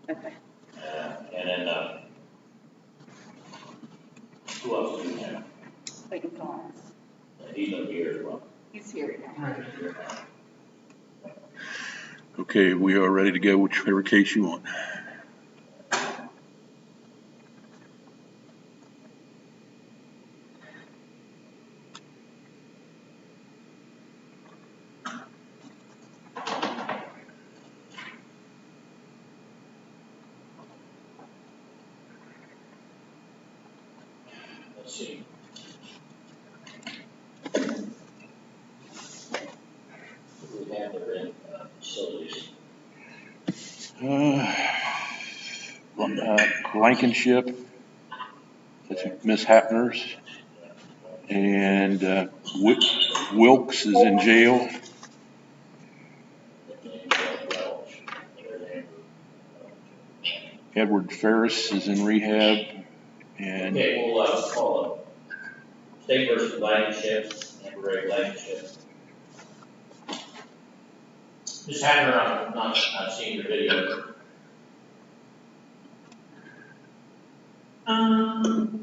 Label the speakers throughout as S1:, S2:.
S1: Okay.
S2: And then, who else do we have?
S1: Clayton Collins.
S2: He's gonna be here as well.
S1: He's here now.
S3: Okay, we are ready to go, whichever case you want.
S2: Let's see. Who we have there in facilities?
S3: Blankenship, that's Miss Hapner's, and Wilkes is in jail. Edward Ferris is in rehab, and
S2: Okay, we'll call it State versus Blankenship, Amber Ray Blankenship. Just have her on, not seeing your video.
S4: Oh,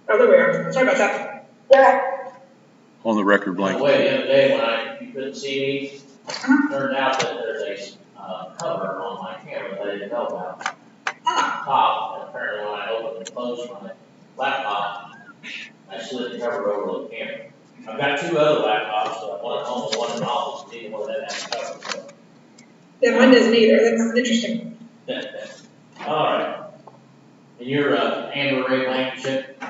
S4: there we are. Sorry about that.
S1: Yeah.
S3: on the record,
S2: By the
S3: Blankenship.
S2: way, the other day when you couldn't see me, turned out that there's a cover on my camera that I didn't know about. Top, and apparently when I opened and closed my laptop, I slid the cover over the camera. I've got two other laptops, so one at home and one in the office, neither one of them has a cover. So.
S4: Yeah, mine doesn't either. That's interesting.
S2: All right. And you're Amber Ray Blankenship?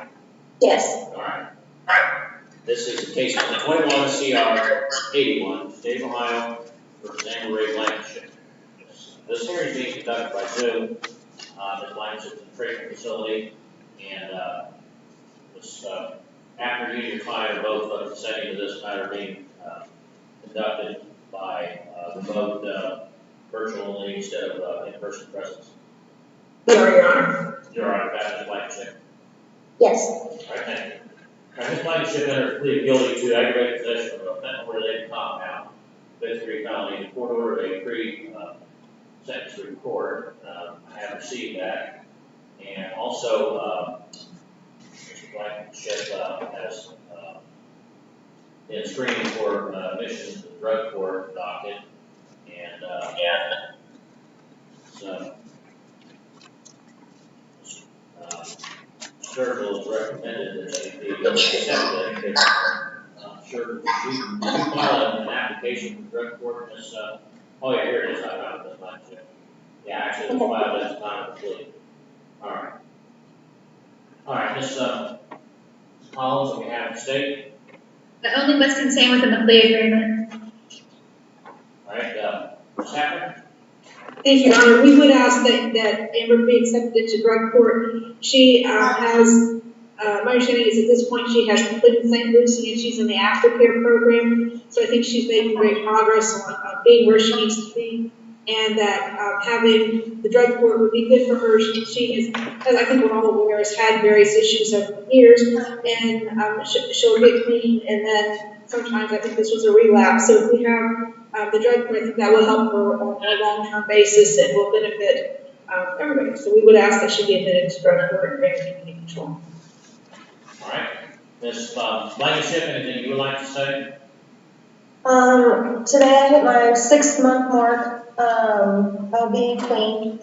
S1: Yes.
S2: All right. This is the case number 21 CR 81, State of Ohio versus Amber Ray Blankenship. This hearing is being conducted by Zoom. Ms. Blankenship is in a treatment facility, and after you and your client are both consenting to this matter being conducted by remote virtual only instead of in-person presence.
S4: We are, Your Honor.
S2: You're all right with that, Ms. Blankenship?
S1: Yes.
S2: All right, thank you. All right, Ms. Blankenship entered a plea of guilty to aggravated possession of a fentanyl-related compound, fifth-degree felony, in the court order a pre-sentence report. I have received that, and also Mr. Blankenship has been screening for admission to the drug court docket, and so. Sturgill has recommended that they be accepted. Sure, you file an application for drug court. This, oh yeah, here it is. I found this one too. Yeah, actually, it was filed at the time of the plea. All right. All right, Ms. Collins, on behalf of the state.
S5: I only must consent within the plea agreement.
S2: All right, Ms. Hapner.
S4: Thank you, Your Honor. We would ask that Amber be accepted to drug court. She has, my understanding is at this point she has completed St. Lucie and she's in the aftercare program. So I think she's making great progress on being where she needs to be, and that having the drug court would be good for her. She is, as I think we're all aware, has had various issues over the years, and she'll get clean, and then sometimes I think this was a relapse. So if we have the drug court, I think that will help her on a long-term basis and will benefit everybody. So we would ask that she be admitted to drug court and bring community control.
S2: All right, Ms. Blankenship, anything you would like to say?
S6: Today I hit my 6-month mark of being clean.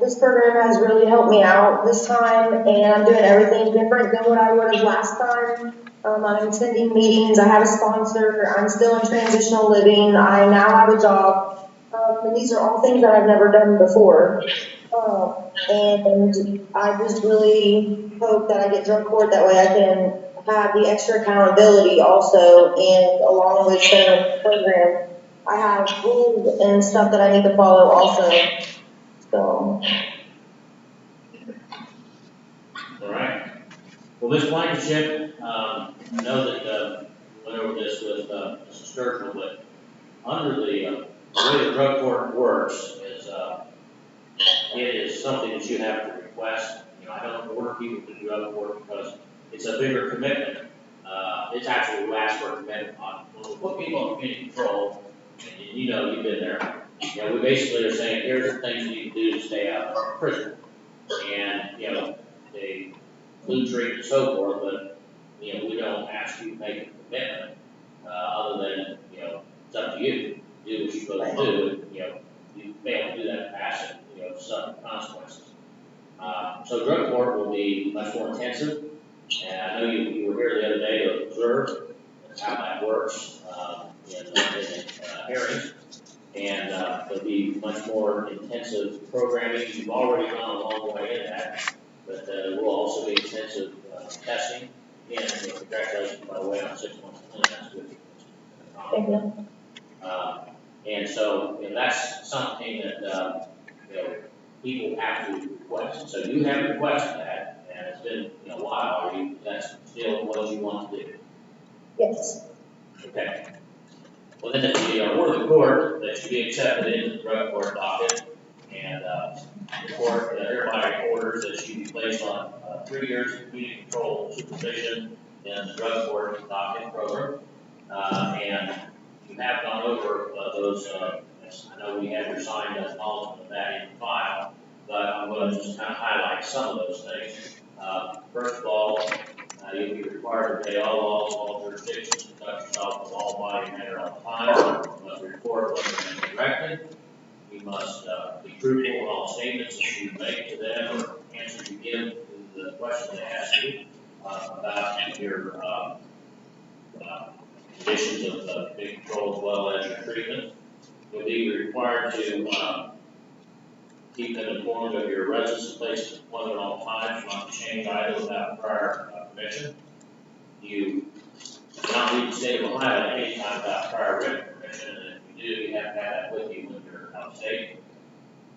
S6: This program has really helped me out this time, and I'm doing everything different than what I would have last time. I'm attending meetings, I have a sponsor, I'm still in transitional living, I now have a job, and these are all things that I've never done before. And I just really hope that I get drug court, that way I can have the extra accountability also, and along with the program, I have rules and stuff that I need to follow also. So.
S2: All right. Well, Ms. Blankenship, I know that we went over this with Mr. Sturgill, but under the way the drug court works is it is something that you have to request. You know, I don't order people to do drug court because it's a bigger commitment. It's actually we ask for a commitment on when we put people in community control, and you know you've been there. You know, we basically are saying, here's the things you need to do to stay out of prison. And, you know, they include treatment and so forth, but, you know, we don't ask you to make a commitment, other than, you know, it's up to you. Do what you're supposed to do, and, you know, you fail to do that, pass it, you know, some consequences. So drug court will be much more intensive, and I know you were here the other day to observe how that works, in hearings. And there'll be much more intensive programming. You've already gone a long way in that, but we'll also be intensive testing. Again, you know, congratulations, by the way, on 6 months of clean. That's good.
S6: Thank you.
S2: And so, you know, that's something that you know, people have to request. So you have requested that, and it's been, you know, a while. That's still what you want to do.
S6: Yes.
S2: Okay. Well, then it's the order of the court that should be accepted into the drug court docket, and the court hereby orders that she be placed on 3 years of community control supervision in the drug court docket program. And you have gone over those. I know we have your signed acknowledgement of that in the file, but I'm going to just kind of highlight some of those things. First of all, you'll be required to pay all laws, all jurisdictions, conduct yourself with all body and manner on time. You must report what has been directed. You must be truthful in all statements that you make to them or answers you give to the questions they ask you about your conditions of big control as well as your treatment. You'll be required to keep them informed of your residence and place of employment at all times, not to change either without prior permission. You cannot leave the state of Ohio at any time without prior written permission, and if you do, you have to have that with you when you're out of state.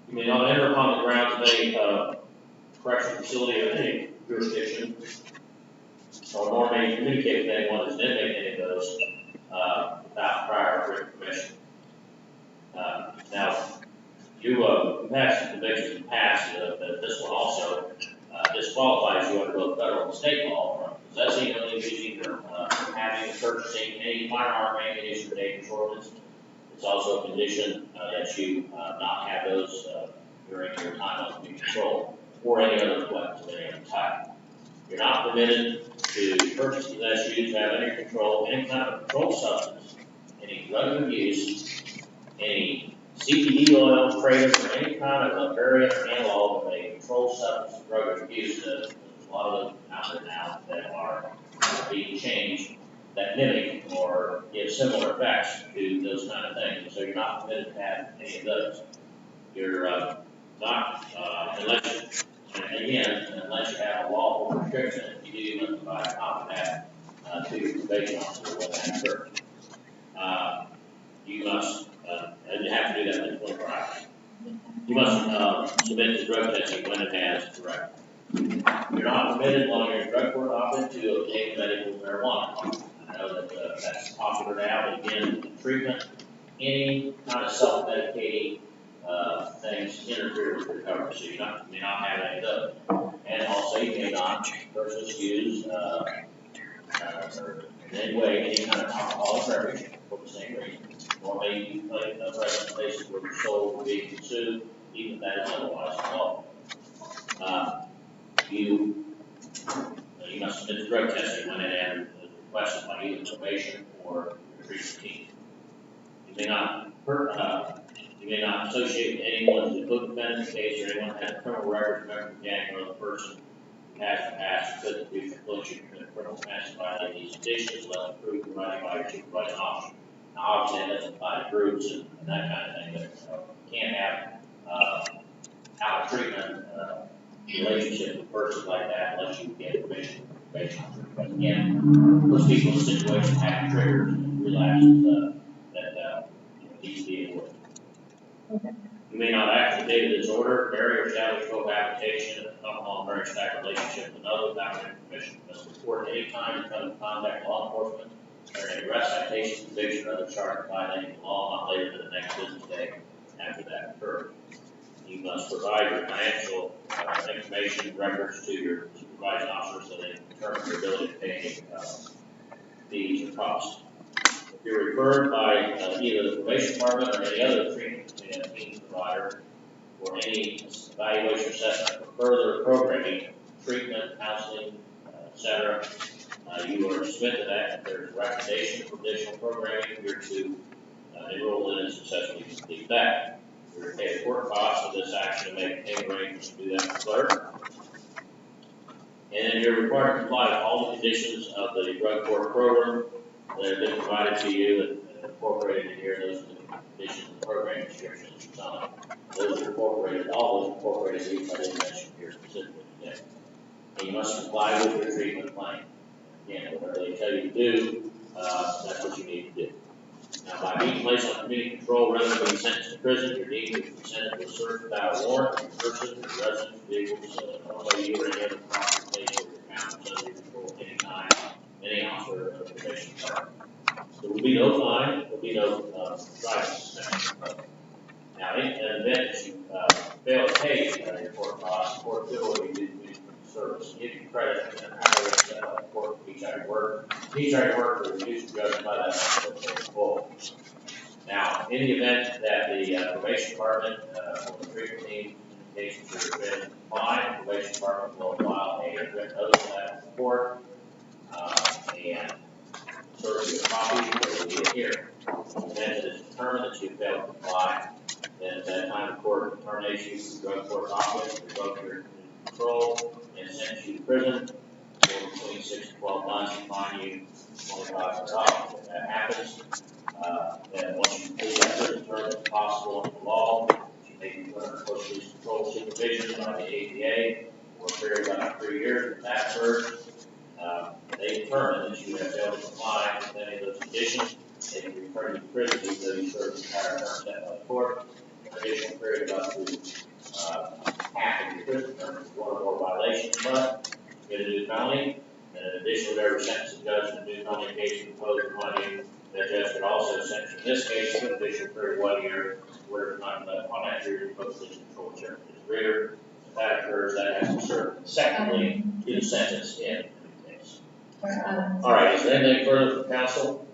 S2: You may not enter upon the grounds of any correctional facility of any jurisdiction, nor may you communicate with anyone who's inmate any of those without prior written permission. Now, you have some convictions in the past, but this one also disqualifies you under both federal and state law from possessing, using, or having, or purchasing any firearm, ammunition, or dangerous ordnance. It's also a condition that you not have those during your time on community control or any other weapons of any other type. You're not permitted to purchase, possess, use, have under control any kind of controlled substance, any drug abuse, any CBD oil, traders, or any kind of a variant or analog of a controlled substance drug abuse. There's a lot of them out there now that are being changed that mimic or give similar effects to those kind of things. So you're not permitted to have any of those. You're not, unless you have a lawful restriction, if you do, you must provide a copy of that to your probation officer when that occurs. You must, and you have to do that within 24 hours. You must submit to drug testing when it has correct. You're not permitted while you're in drug court office to obtain medical marijuana. I know that that's popular now, but again, treatment, any kind of self-medicating things interfere with recovery, so you may not have any of those. And also, you may not purchase, use, or in any way, any kind of alcoholic beverage for the same reason. Or may you play present places where your soul will be consumed, even if that is otherwise lawful. You must submit to drug testing when it is requested by either probation or your treatment team. You may not associate with anyone who's a book defendant case or anyone who has a criminal record, member of the gang, or the person who has the past could the future collection of criminal offense violating these conditions, unless approved in writing by your supervising officer. Now, obviously, that doesn't apply to groups and that kind of thing, but you can't have out of treatment relationship with a person like that unless you get permission from the probation officer. But again, those people's situation have triggers and relapses that need to be avoided.
S6: Okay.
S2: You may not act in the date of this order, marry or establish cohabitation, alcohol marriage type relationship with another without written permission. You must report at any time you come in contact with law enforcement or any arrest, citation, conviction, or other charge violating the law not later than the next business day after that occurred. You must provide your financial information and records to your supervising officer so they can determine your ability to pay fees or costs. If you're referred by either the probation department or any other treatment between a team provider or any evaluation assessment for further programming, treatment, counseling, etc. You are to submit to that if there's a recommendation for additional programming, you're to enroll in and successfully complete that. You're to pay the court costs of this action and make payment arrangements to do that with clerk. And then you're required to comply with all the conditions of the drug court program that have been provided to you and incorporated in here. Those are the conditions of the program descriptions you sign. Those are incorporated, all those incorporated, these I didn't mention here specifically today. And you must comply with your treatment plan. Again, whatever they tell you to do, that's what you need to do. Now, by being placed on community control rather than being sentenced to prison, you're deemed to be consented to a search without a warrant of your person, your residence, vehicles, although you or any other property place or your town is under your control at any time, any officer of the probation department. There will be no fine, there will be no driving suspension. Now, in an event that you fail to pay your court costs, the court will order you to do service, give you credit and hourly set by the court for each hour work. Each hour work will reduce the judgment by that full. Now, in the event that the probation department or the treatment team indicates that you've been compliant, the probation department will file a written notice of that in court and serve you a copy that will be a hearing. In the event that it's determined that you failed to comply, then at that time the court will terminate you from the drug court office, revoke your control, and sentence you to prison for between 6 to 12 months and fine you $2,500. If that happens, then once you complete that prison term, it's possible under the law that you may be put under close police control supervision by the APA for a period of about 3 years. If that occurs, they determine that you have failed to comply with any of those conditions. They can return you to prison even though you served the entire term set by the court. An additional period of up to half of your prison term is one or more violations, but get a new felony, and in addition to every sentence the judge in the new felony case imposed upon you, the judge could also sentence you in this case to an additional period of 1 year, where on that period the police control term is greater. If that occurs, that has to serve secondly to the sentence in the case. All right, is there anything further from counsel?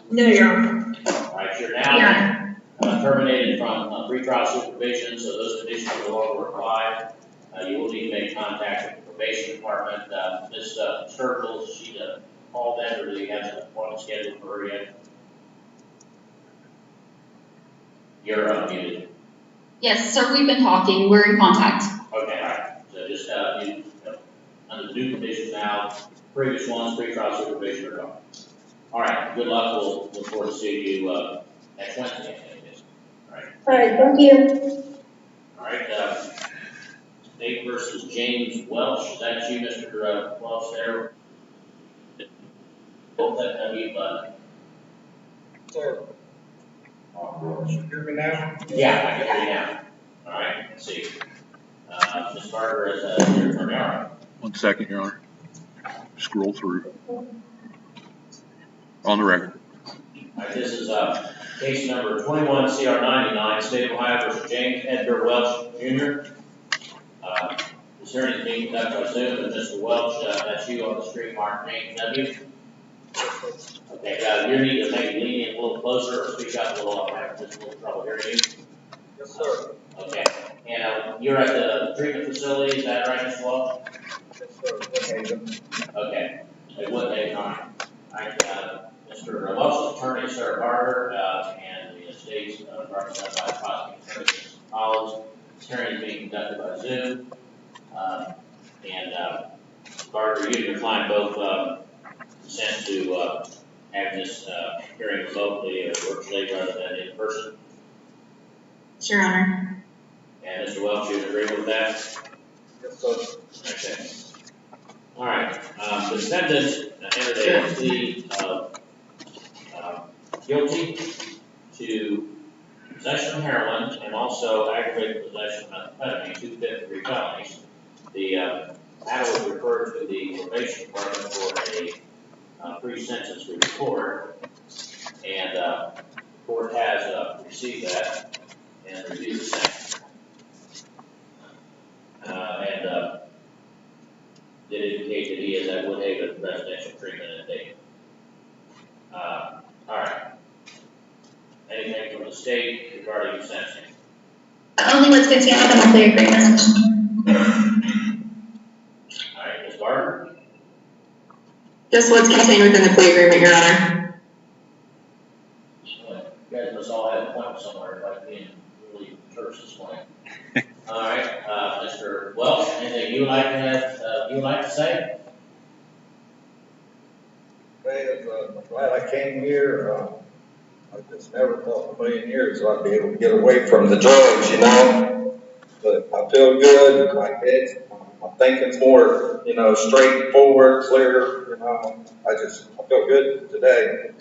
S4: No, Your Honor.
S2: All right, you're now terminated from pretrial supervision, so those conditions no longer apply. You will need to make contact with the probation department. Ms. Sturgill, she called in, or do you have an appointment scheduled for her yet? You're unmuted.
S5: Yes, sir, we've been talking, we're in contact.
S2: Okay, all right. So just under the new conditions now, previous ones, pretrial supervision are gone. All right, good luck. We'll look forward to seeing you next Wednesday. All right.
S6: All right, thank you.
S2: All right. State versus James Welch. Is that you, Mr. Welch? There. Both that you, bud.
S7: Sir. You hear me now?
S2: Yeah, I can hear you now. All right. Let's see. Ms. Carter is your attorney. All right.
S3: 1 second, Your Honor. Scroll through. On the record.
S2: All right. This is case number 21 CR 99, State of Ohio versus James Edgar Welch Jr. This hearing is being conducted by Zoom, and Mr. Welch, that's you on the screen, Mark James W. Okay, you need to maybe lean in a little closer or speak up a little. I'm having just a little trouble hearing you.
S7: Yes, sir.
S2: Okay, and you're at the treatment facility, is that right, Mr. Welch?
S7: Yes, sir.
S2: Okay, at what day time? All right, Mr. Welch's attorney, Sarah Carter, and the estate's represented by prosecuting attorney, Mr. Collins. This hearing is being conducted by Zoom. Carter, you and your client both consent to have this hearing remotely or virtually rather than in person.
S5: Sure, Your Honor.
S2: And Mr. Welch, you agree with that?
S7: Yes, sir.
S2: Okay. All right. The defendant entered a plea of guilty to possession of heroin and also aggravated possession of methamphetamine, 2 fifth-degree felonies. The matter was referred to the probation department for a pre-sentence report, and the court has received that and reviewed the sentence. And did indicate that he is at Woodhaven Residential Treatment and Dayton. All right. Anything from the state regarding the sentence?
S5: let's continue with the monthly agreement.
S2: All right, Ms. Barber?
S8: Just let's continue within the plea agreement, Your Honor.
S2: You guys must all have a point somewhere, like being really terse this morning. All right, Mr. Welch, anything you would like to have, say?
S7: I'm glad I came here. I just never thought in a million years I'd be able to get away from the drugs, you know? But I feel good. My thinking's more, straightforward, clear, I feel good today.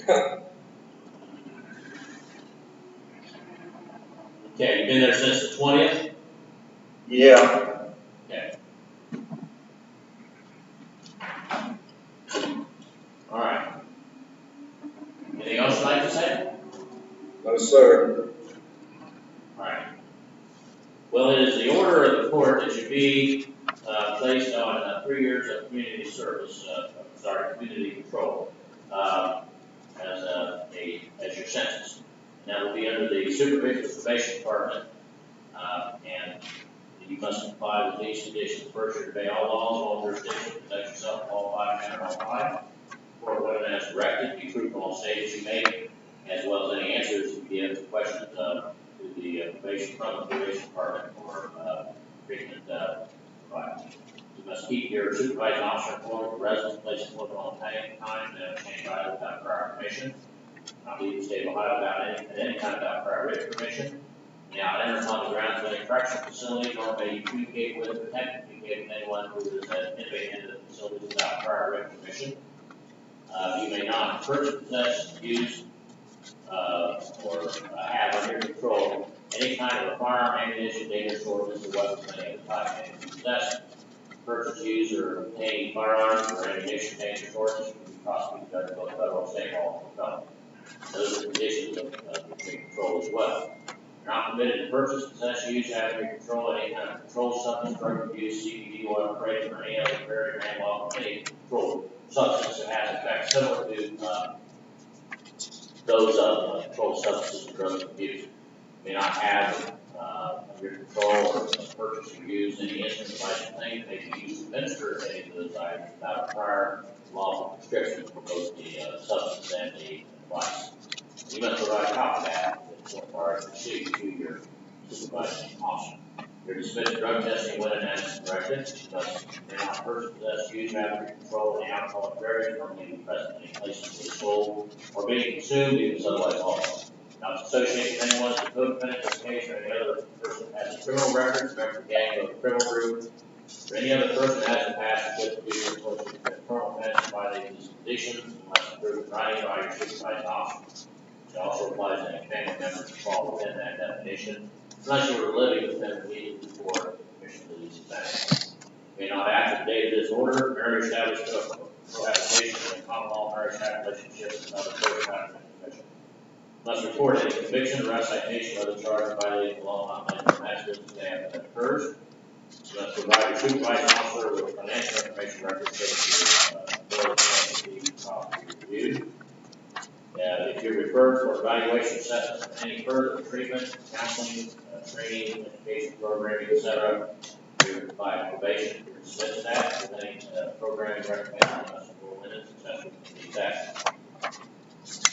S2: Okay, you've been there since the 20th?
S7: Yeah.
S2: Okay. All right. Anything else you'd like to say?
S7: No, sir.
S2: All right. Well, it is the order of the court that you be placed on 3 years of community service, community control, as your sentence. And that will be under the supervision of the probation department, and you must comply with these conditions. First, you obey all laws, all jurisdictions, protect yourself, qualified, manner, all life. Court women as directed, be truthful in all statements you make, as well as any answers you give to questions to the probation department or treatment provider. You must keep your supervising officer informed of the residence, place employment on time, and obtain trial without prior permission. Not leave the state of Ohio at any time without prior written permission. Now, enter upon the grounds of any correctional facility, nor may you communicate with or attempt to communicate with anyone who is an inmate into the facility without prior written permission. You may not purchase, possess, use, or have under your control any kind of a firearm, ammunition, dangerous ordnance, or weapons of any other type. And if you possess, purchase, use, or obtain firearms or ammunition, dangerous ordnance, you can be prosecuted under both federal, state law, or felony. Those are the conditions of between control as well. You're not permitted to purchase, possess, use, have under your control any kind of controlled substance, drug abuse, CBD, oil, kratom, or any other very grand law, any controlled substance that has effects similar to those of controlled substances and drug abuse. You may not have under your control or purchase or use any instrument, device, or thing that may be used to administer any of those items without a prior lawful prescription for both the substance and the device. You must provide a copy of that that's required to receive to your supervising officer. Your dismissed drug testing when and as directed. You must not purchase, possess, use, have under control any alcoholic beverage or may be present in any places where it's sold or being consumed, even as otherwise lawful. Not to associate with anyone as a co-defendant in this case or any other person that has a criminal record, member of a gang or a criminal group, or any other person that has a past with the future or criminal offense violating these conditions unless approved in writing by your supervising officer. It also applies to any family members who fall within that definition, unless you were living with them immediately before commission of these offenses. You may not act at the date of this order, marriage establishment, cohabitation, and common law marriage relationship with another person after the commission. Must report any conviction, arrest, citation, or other charge violating the law not named in that business day after that occurs. You must provide your supervising officer with financial information records taken to your property reviewed. If you're referred for evaluation, assessment, or any further treatment, counseling, training, education programming, etc., you're by probation, you're dismissed to that. If any programming recommended, you must enroll in it successfully to these actions.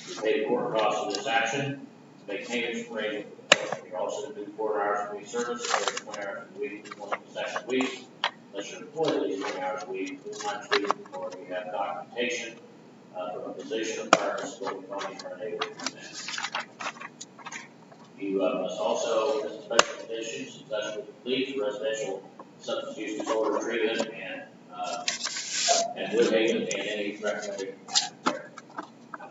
S2: You pay the court costs of this action, make payments for arrangement with the court. You also do 4 hours a week service, or 20 hours a week, 20 consecutive weeks, unless you're employed at least 20 hours a week, 2 times a week, or if you have documentation from a physician or prior disability company are unable to do that. You must also, as a special condition, successfully complete residential substance use disorder treatment and would haven and any recommended care.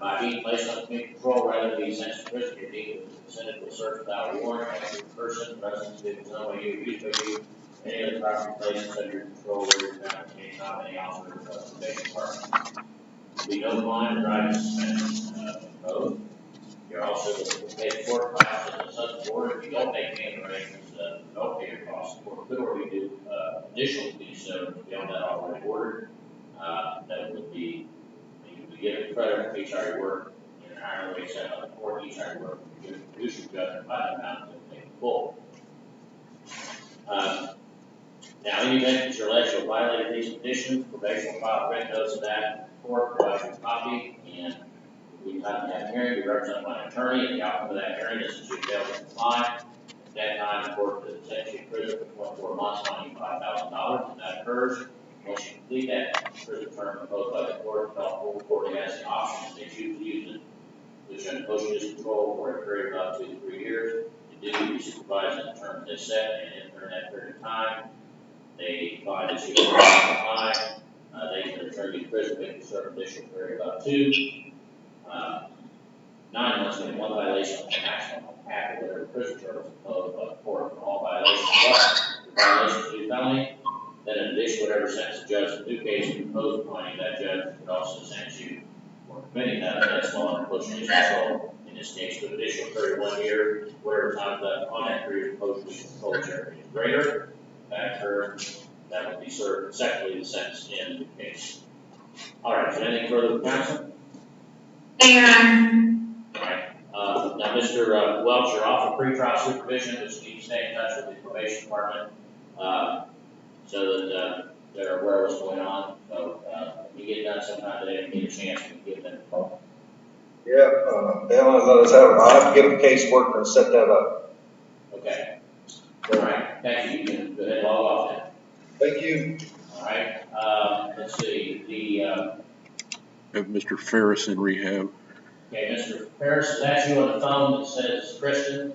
S2: By being placed on community control rather than being sent to prison, you're deemed to consented to a search without a warrant of your person, residence, vehicles, no way you, used by you, any other property places under your control where you're found at any time, any officer of the probation department. Be no fine or driving suspension imposed. You're also to pay the court costs as a substance order. If you don't make payment arrangements, don't pay your costs. The court could already do additional fees, so beyond that already ordered. That would be, you would be given credit for each hour you work in an hourly rate set by the court. Each hour you work, you produce your judgment by the amount to pay in full. Now, in the event that you're alleged to have violated these conditions, probation will file a written notice of that court, provide you a copy, and we time to have a hearing, be represented by an attorney, and the outcome of that hearing is that you fail to comply. At that time, the court could sentence you to prison for 24 months, fining $5,000, and that occurs. Once you complete that prison term imposed by the court, the full court has the option, if they choose to use it, which impose use control for a period of up to 3 years. The duty to supervise in the terms they set, and during that period of time, they find that you are not comply, they can return you to prison, make you serve an additional period of up to 9 months, and one violation of the maximum half of whatever prison term is imposed by the court for all violations. But the violations to felony, then in addition, whatever sentence the judge in the new case imposed upon you, that judge could also sentence you for committing that offense while under post-release control. In this case, to an additional 31 years, whatever time left on that period of post-release control charity is greater, that occurs, that would be served consecutively the sentence in the case. All right, is there anything further with counsel? All right. Now, Mr. Welch, you're off of pretrial supervision, which you need to stay in touch with the probation department so that they're aware of what's going on. So if you get done sometime today and get a chance, you can give them a call.
S7: Yeah, they only let us have, I'll have to get a caseworker and set that up.
S2: Okay. All right. Thank you. You can go ahead and log off then.
S7: Thank you.
S2: All right. Let's see.
S3: Have Mr. Ferris in rehab.
S2: Okay, Mr. Ferris, is that you on the phone that says Christian?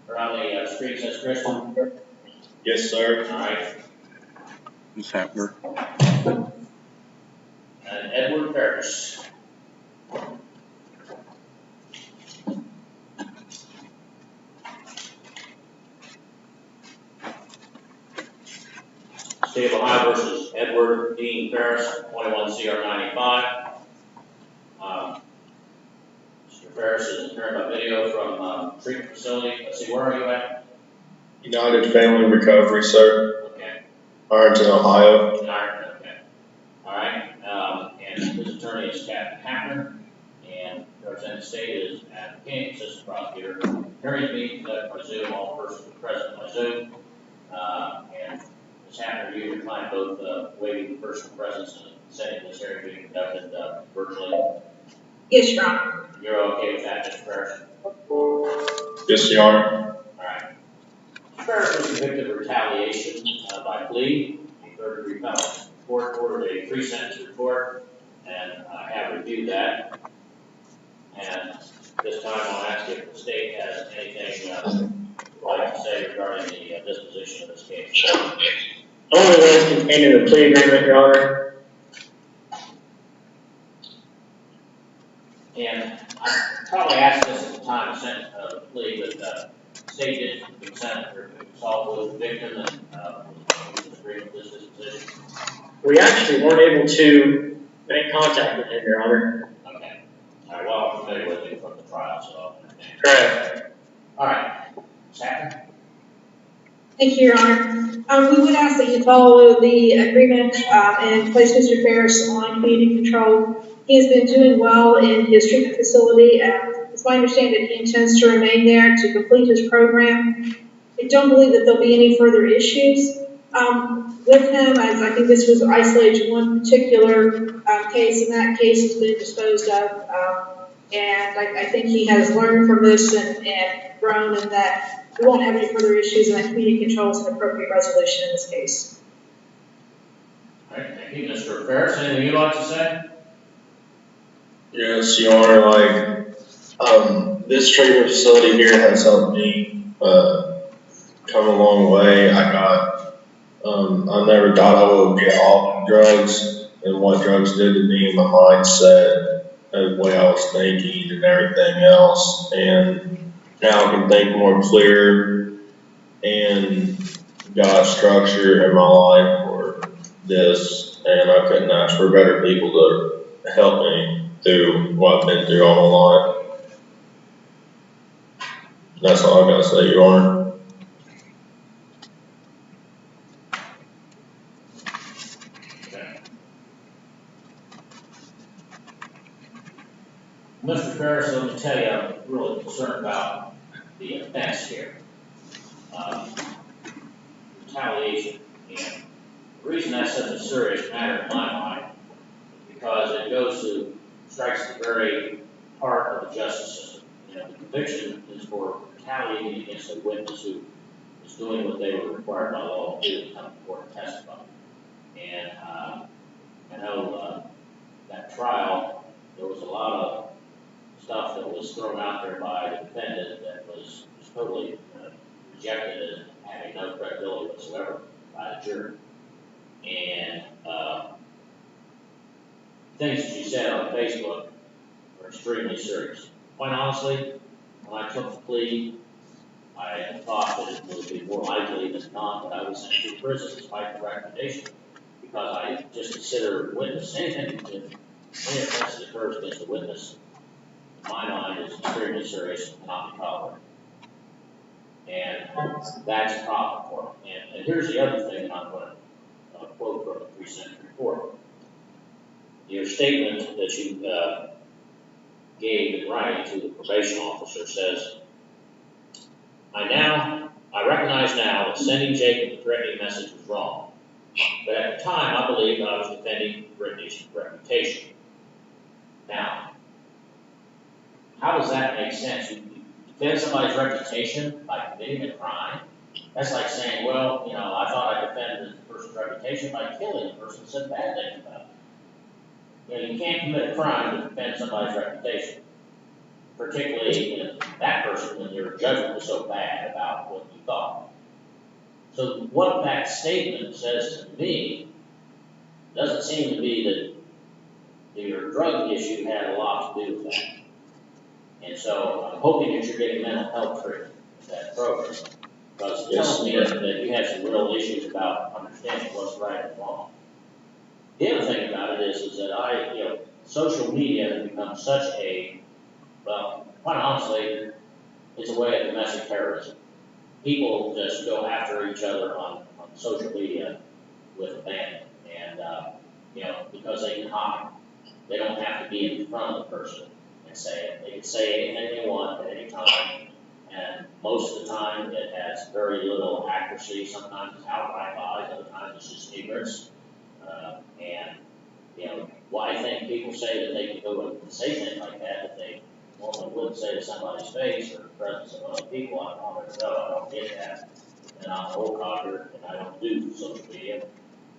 S2: Or on the screen says Christian?
S9: Yes, sir.
S2: All right.
S3: Ms. Hapner.
S2: And Edward Ferris. State of Ohio versus Edward Dean Ferris, 21 CR 95. Mr. Ferris is returned by video from treatment facility. Let's see, where are you at?
S9: United Family Recovery, sir.
S2: Okay.
S9: Ironton, Ohio.
S2: In Ireland, okay. All right. And his attorney is Captain Hapner, and representing the state is Adam King, assistant prosecutor. Attorney's being conducted by Zoom, all persons present by Zoom. And Ms. Hapner, you and your client both waiving personal presence and consenting this hearing being conducted virtually.
S4: Yes, Your Honor.
S2: You're okay with that, Mr. Ferris?
S9: Yes, Your Honor.
S2: All right. Mr. Ferris was convicted of retaliation by plea, a third-degree felony. The court ordered a pre-sentence report, and I have reviewed that. And this time I'll ask if the state has anything you'd like to say regarding the disposition of this case.
S10: Only what's contained in the plea agreement, Your Honor.
S2: And I probably asked this at the time of the plea, but the state didn't consent or consult with the victim and agree with this disposition.
S10: We actually weren't able to make contact with him, Your Honor.
S2: Okay. All right, well, I'm familiar with it from the trial, so I'll understand.
S10: Correct.
S2: All right. Ms. Hapner?
S4: Thank you, Your Honor. We would ask that you follow the agreement and place Mr. Ferris on community control. He has been doing well in his treatment facility. It's my understanding that he intends to remain there to complete his program. I don't believe that there'll be any further issues with him, as I think this was isolated to one particular case, and that case has been disposed of. And I think he has learned from this and grown, and that we won't have any further issues, and that community control is an appropriate resolution in this case.
S2: All right, thank you. Mr. Ferris, anything you'd like to say?
S9: Yes, Your Honor. This treatment facility here has helped me come a long way. I never thought I would get off drugs, and what drugs did to me, my mindset, the way I was thinking, and everything else. And now I can think more clear and got structure in my life for this, and I couldn't ask for better people to help me through what I've been through all my life. That's all I gotta say, Your Honor.
S2: Okay. Mr. Ferris, let me tell you, I'm really concerned about the offense here. retaliation. And the reason that's such a serious matter in my mind is because it goes to, strikes the very heart of the justice system. You know, the conviction is for retaliating against a witness who is doing what they were required by law to do, to come to court and testify. And I know that trial, there was a lot of stuff that was thrown out there by the defendant that was totally rejected as having no credibility whatsoever by the jury. And things that she said on Facebook were extremely serious. Quite honestly, when I took the plea, I thought that it would be more likely than not that I would send to prison despite the recommendation, because I just consider witness, anything, if any offense that occurs against a witness, in my mind, is extremely serious and cannot be tolerated. And that's a problem for me. And here's the other thing that I'm going to quote from the pre-sentence report. Your statement that you gave in writing to the probation officer says, I recognize now that sending Jacob a threatening message was wrong. But at the time, I believed I was defending Brittany's reputation. Now, how does that make sense? You defend somebody's reputation by committing a crime? That's like saying, well, you know, I thought I defended the person's reputation by killing the person who said bad things about it. You know, you can't commit a crime to defend somebody's reputation, particularly in that person when your judgment was so bad about what you thought. So what that statement says to me doesn't seem to be that your drug issue had a lot to do with that. And so I'm hoping that you're getting mental health treatment with that program, because it tells me that you have some real issues about understanding what's right and wrong. The other thing about it is that social media has become such a, well, quite honestly, it's a way of domestic terrorism. People just go after each other on social media with abandon, and because they can hide. They don't have to be in front of the person and say it. They can say anything they want at any time, and most of the time it has very little accuracy. Sometimes it's outright lies, other times it's just ignorance. Why I think people say that they can go and say things like that they normally wouldn't say to somebody's face or in the presence of other people. I don't get that. And I'm an old codger and I don't do social media.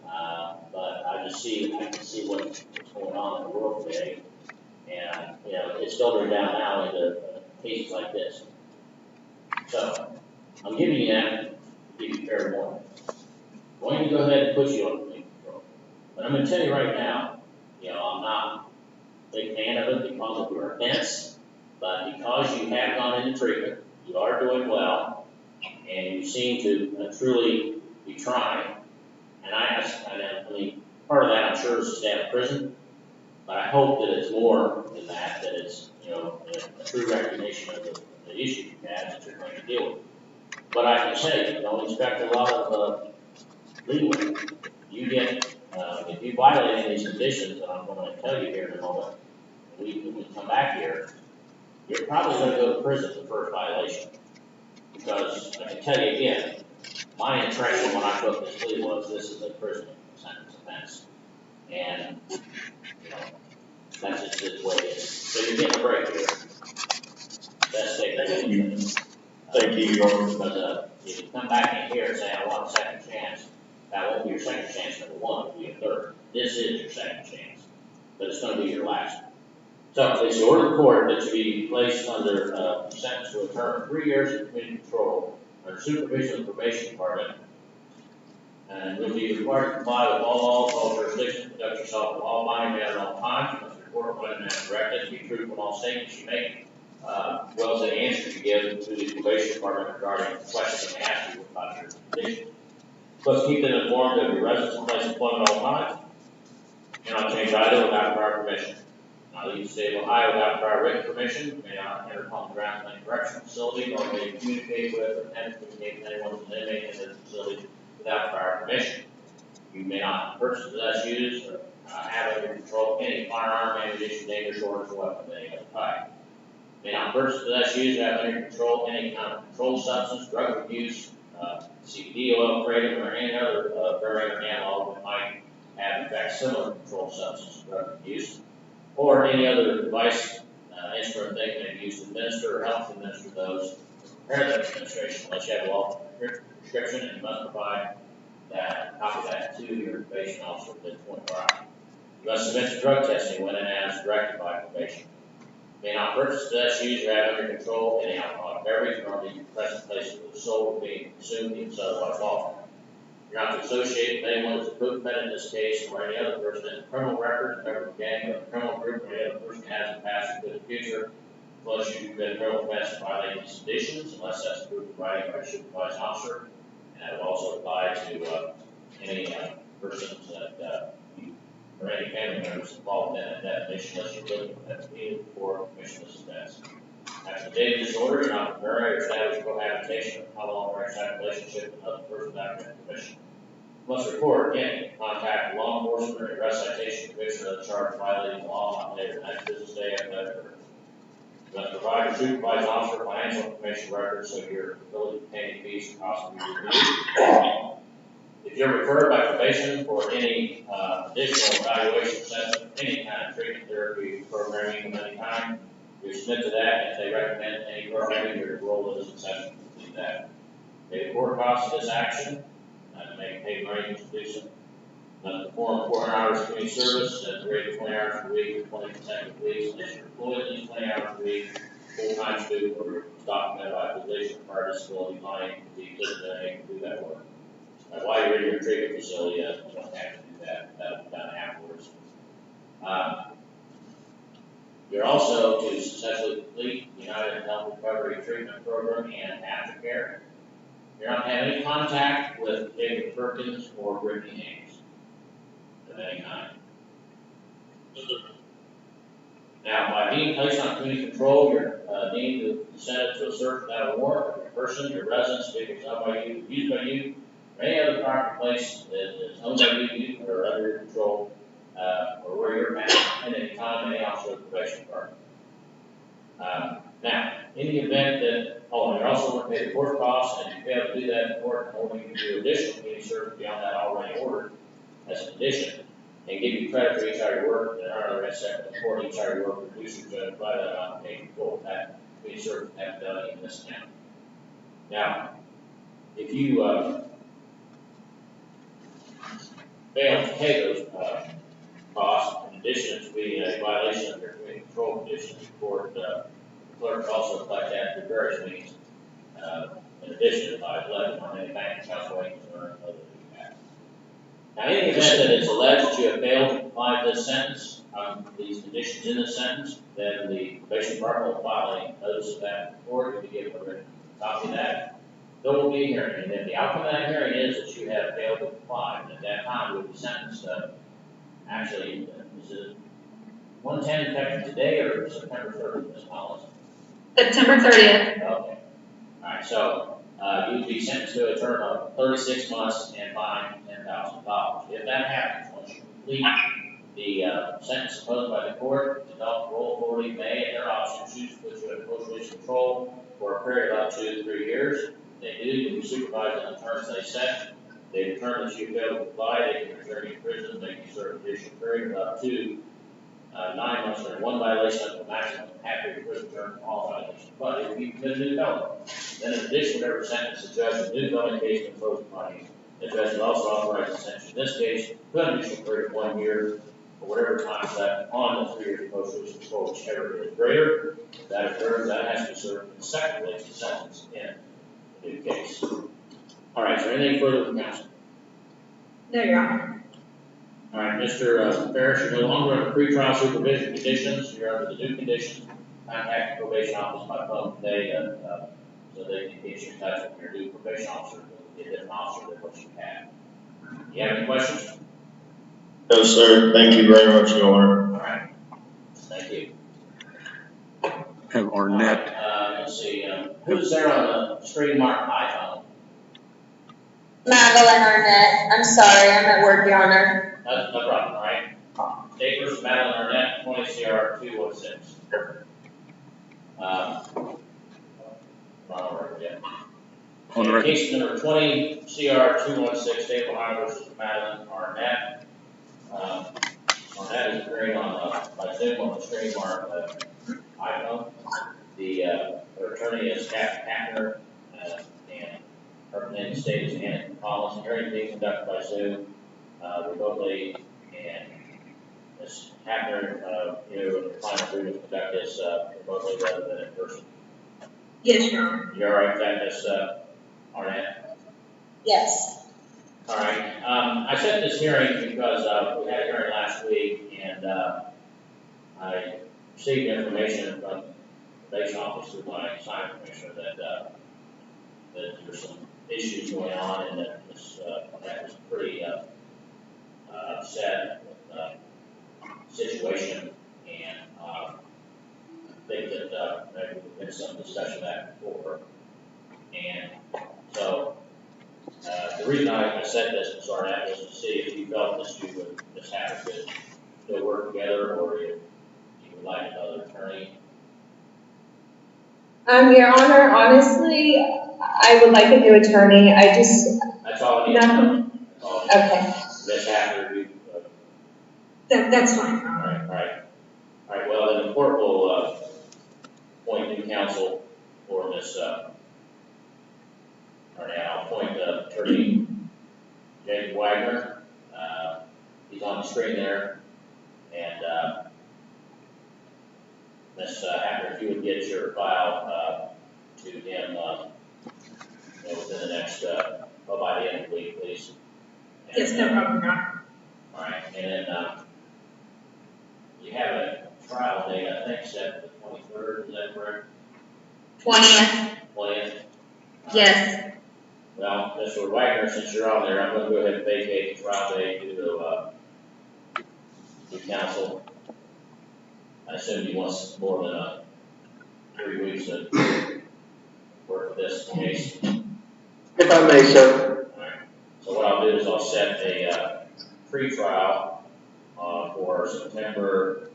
S2: But I can see what's going on in the world today. And, it's filtering down now into cases like this. So, I'm giving you that to give you fair warning. I'm going to go ahead and put you on police control. But I'm going to tell you right now, I'm not a big fan of it because of your offense, but because you have gone into treatment, you are doing well, and you seem to truly be trying. And part of that I'm sure is to stay out of prison, but I hope that it's more than that it's, a true recognition of the issues you have that you're going to deal with. But I can tell you, don't expect a lot of leeway. You get, if you violate any of these conditions that I'm going to tell you here in a moment, when we come back here, you're probably going to go to prison for the first violation. Because I can tell you again, my impression when I took this plea was this is a prison sentence offense. And, that's just the way it is. So you're getting a break here. That's it.
S9: Thank you, Your Honor.
S2: Because if you come back in here and say, I want a second chance, that won't be your second chance number one, it'll be a third. This is your second chance, but it's going to be your last one. So it's the order of the court that you be placed under sentence to a term of 3 years of community control under supervision of the probation department, and you'll be required to comply with all laws, all jurisdictions, conduct yourself in all minded manner at all times. You must report when and as directed, be truthful in all statements you make, as well as any answers you give to the probation department regarding questions they ask you about your condition. Plus, keep them informed of your residence and place of employment at all times. You may not change either without prior permission. Now, leave the state of Ohio without prior written permission. You may not enter upon the grounds of any correctional facility, or may communicate with or attempt to communicate with anyone who's an inmate in the facility without prior permission. You may not purchase, possess, use, or have under control any firearm, ammunition, dangerous orders, or weapon of any other type. You may not purchase, possess, use, or have under control any kind of controlled substance, drug abuse, CBD oil, kratom, or any other variant analog that might have in fact similar controlled substance to drug abuse, or any other device, instrument they may use to administer or help to administer those, prepare that administration, unless you have a law prescription, and you must provide that, copy that to your probation officer within 24 hours. You must submit to drug testing when and as directed by probation. You may not purchase, possess, use, or have under control any alcoholic beverage, nor be present places where the soul being consumed is otherwise lawful. You're not to associate with anyone who's a co-defendant in this case, or any other person in a criminal record, member of a gang, or a criminal group, or any other person has in the past or in the future, unless you've been criminal offense for violating these conditions, unless that's approved in writing by a supervised officer. And that would also apply to any persons that or any family members involved in that definition, unless you're looking at that being for commission of this offense. After the date of this order, you're not to marry or establish cohabitation or common or extra relationship with another person after permission. You must report again, contact law enforcement or arrest citation commission of the charge violating the law not later than the next business day after that occurs. You must provide your supervised officer financial information records so your ability to pay fees and costs will be reviewed. If you're referred by probation for any additional evaluation assessment, any kind of treatment, therapy, programming of any kind, you submit to that. If they recommend any programming, your role is assessment to do that. Pay the court costs of this action, make paid arrangements to do so. Perform 400 hours of community service at the rate of 20 hours per week for 20 consecutive weeks, unless you're employed at least 20 hours per week, full-time student, or documented by a physician or disability line, to be able to do that work. While you're in your treatment facility, you don't have to do that. That'll be done afterwards. You're also to successfully complete United Health Recovery Treatment Program and aftercare. You're not to have any contact with David Perkins or Brittany Hayes of any kind. Now, by being placed on community control, you're deemed to consent to a search without a warrant of your person, your residence, vehicles owned by you, used by you, or any other property place that is owned by you or under your control, or where you're at any time, any officer of the probation department. Now, in the event that, you're also going to pay the court costs, and if you fail to do that in court, only you can do additional community service beyond that already ordered as an addition, and give you credit for each hour you work, and earn the rest of the court each hour you work, reduce your judge by that amount paid in full. That community service have to be done in this county. Now, if you fail to pay those costs, in addition to being a violation of your community control conditions, the court clerk also collect that through various means, in addition to by collecting on any bank account wages or other things you have. Now, in the event that it's alleged that you have failed to comply with this sentence, these conditions in the sentence, then the probation department will file a notice of that in court. You'll be given a written copy of that. There will be a hearing, and if the outcome of that hearing is that you have failed to comply, and at that time you'll be sentenced. Actually, is it 110 effective today or September 30th, Ms. Collins?
S5: September 30th.
S2: Okay. All right. So you'd be sentenced to a term of 36 months and fined $10,000. If that happens, once you complete the sentence imposed by the court, the adult parole authority may, at their option, choose to put you in post-release control for a period of up to 3 years. They do, you'll be supervised on the terms they set. They determine that you fail to comply, they can return you to prison, they can serve an additional period of up to 9 months for one violation up to a maximum of half of your prison term for all violations. But if you commit a new felony, then in addition to whatever sentence the judge in the new felony case imposed upon you, the judge will also authorize the sentence in this case to an additional period of 1 year or whatever time is left on the 3 years post-release control, whichever is greater. If that occurs, that has to be served consecutively to the sentence in the new case. All right, is there anything further from counsel?
S4: No, Your Honor.
S2: All right, Mr. Parrish, you're no longer under pretrial supervision conditions. You're under the new conditions. Contact the probation office by phone today, so they can get you in touch with your new probation officer, a different officer than what you had. Do you have any questions?
S9: No, sir. Thank you very much, Your Honor.
S2: All right. Thank you.
S3: Have Arnett.
S2: Let's see. Who's there on the screen marked iPhone?
S1: Madeline Arnett. I'm sorry, I'm at work, Your Honor.
S2: No problem, all right? Date first, Madeline Arnett, 20 CR 216. Wrong order, yeah.
S3: On the
S2: And
S3: record.
S2: case number 20, CR 216, State of Ohio versus Madeline Arnett. Arnett is appearing on, by Zoom on the stream iPhone. Her attorney is Kathy Hackner, and her name state is Anna Collins. The hearing being conducted by Zoom remotely, and Ms. Hackner, the final agreement to conduct this remotely rather than in person.
S4: Yes, Your Honor.
S2: You all right with that, Ms. Arnett?
S1: Yes.
S2: All right. I set this hearing because we had a hearing last week, and I received information from the base office through my sign commissioner that there's some issues going on, and that Ms. Arnett was pretty upset with the situation, and I think that maybe there's been some discussion of that before. And so the reason I said this, Ms. Arnett, was to see if you felt this you would just have to still work together, or if you would like another attorney.
S1: Your Honor, honestly, I would like a new attorney.
S2: That's all I need to know. That's all I need to know.
S1: Okay.
S2: Ms. Hackner, you,
S4: That's fine, Your
S2: all
S4: Honor.
S2: right. All right, well, then the court will appoint new counsel for Ms. Arnett. I'll appoint attorney James Wagner. He's on the screen there. And Ms. Hackner, if you would get your file to him within the next, by the end of the week, please. And,
S4: Yes, no problem, Your Honor.
S2: all right, and then you have a trial date, I think, set for the 23rd, is that correct?
S5: 20th.
S2: 20th?
S5: Yes.
S2: Well, Mr. Wagner, since you're on there, I'm going to go ahead and vacate the trial date due to new counsel. I assume you want more than 3 weeks to work with this case.
S10: If I may, sir.
S2: All right. So what I'll do is I'll set a pre-trial for September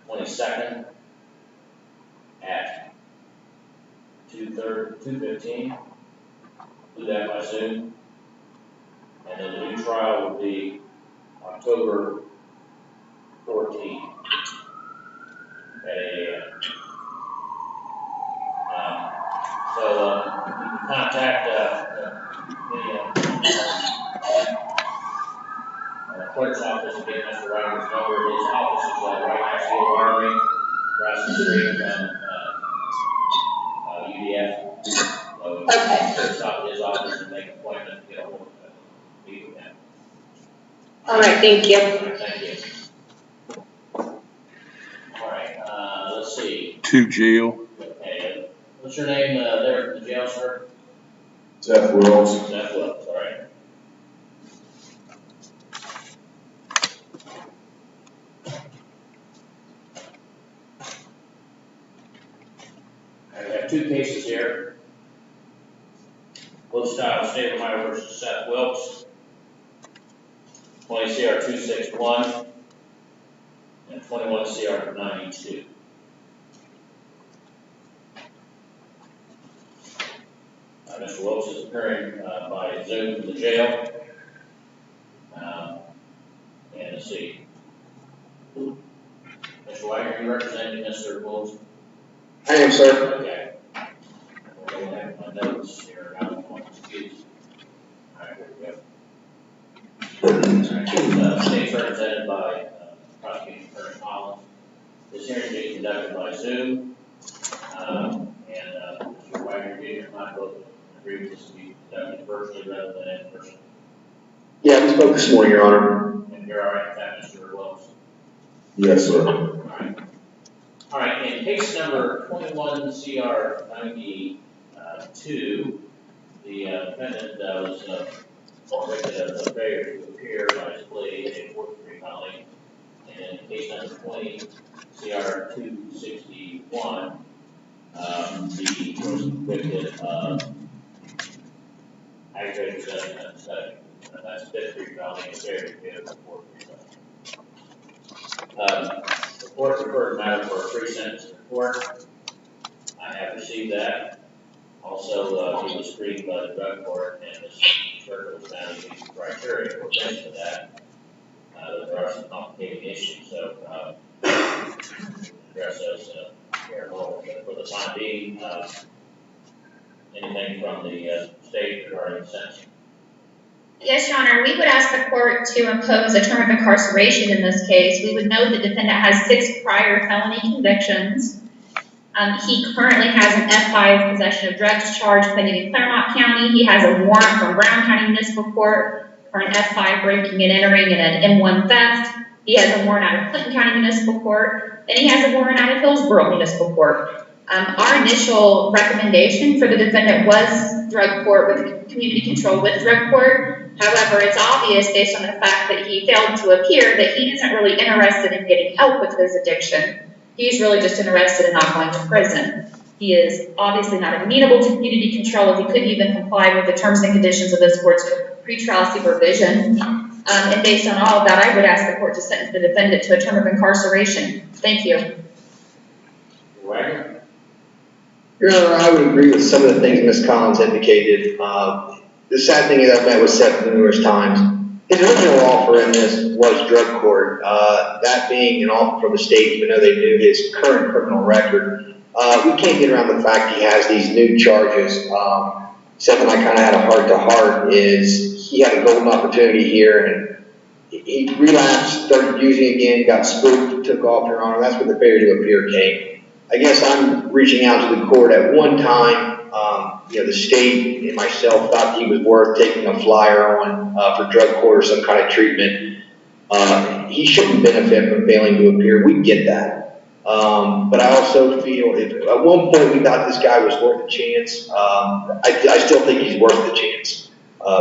S2: 22nd at 2:15. Do that by Zoom. And then the new trial will be October 14th at 8 a.m. So you can contact the clerk's office and get Mr. Wagner's number. His office is right next to the armory, across the street from UDF. So
S1: Okay.
S2: you can stop at his office and make an appointment to get a hold of him. Meet with him.
S1: All right, thank you.
S2: All right, thank you. All right, let's see.
S3: To jail.
S2: Okay, what's your name there in the jail, sir?
S9: Jeff Wills.
S2: Jeff Willis, all right. I have 2 cases here. Both styles, State of Ohio versus Seth Wilkes. 20 CR 261 and 21 CR 92. Mr. Wilkes is appearing by Zoom from the jail. And let's see. Mr. Wagner, you representing Mr. Wilkes?
S10: I am, sir.
S2: Okay. We'll go ahead with my notes here. I don't want to excuse. All right, here we go. State's represented by prosecuting attorney Collins. This hearing is being conducted by Zoom. And Mr. Wagner, you and I both agree with this to be conducted virtually rather than in person.
S10: Yeah, we spoke this morning, Your Honor.
S2: And you're all right with that, Mr. Wilkes?
S9: Yes, sir.
S2: All right. All right, in case number 21 CR 92, the defendant was convicted of a failure to appear by his plea in a 4th-degree felony. And in case number 20 CR 261, he was convicted of aggravated possession of a that's 5th-degree felony and failure to appear in a 4th-degree felony. The court referred the matter for a pre-sentence report. I have received that. Also, he was screened by the drug court, and this circle was found to meet the criteria for bench to that. There are some complicating issues, so address those here in a moment. But for the time being, anything from the state regarding sentencing?
S5: Yes, Your Honor, we would ask the court to impose a term of incarceration in this case. We would note the defendant has 6 prior felony convictions. He currently has an F5 possession of drugs charge pending in Claremont County. He has a warrant from Brown County Municipal Court for an F5 breaking and entering and an M1 theft. He has a warrant out of Clinton County Municipal Court, and he has a warrant out of Hillsborough Municipal Court. Our initial recommendation for the defendant was drug court with community control with drug court. However, it's obvious based on the fact that he failed to appear that he isn't really interested in getting help with his addiction. He's really just interested in not going to prison. He is obviously not amenable to community control if he couldn't even comply with the terms and conditions of this court's pretrial supervision. And based on all of that, I would ask the court to sentence the defendant to a term of incarceration. Thank you.
S2: Wagner?
S11: Your Honor, I would agree with some of the things Ms. Collins indicated. The sad thing is I've met with Seth numerous times. His original offer in this was drug court. That being an offer from the state, even though they knew his current criminal record. We can't get around the fact he has these new charges. Seth and I kind of had a heart-to-heart is he had a golden opportunity here and he relapsed, started using again, got spooked, took off, Your Honor. That's where the failure to appear came. I guess I'm reaching out to the court at one time. The state and myself thought he was worth taking a flyer on for drug court or some kind of treatment. He shouldn't benefit from failing to appear. We get that. But I also feel if at one point we thought this guy was worth a chance, I still think he's worth the chance.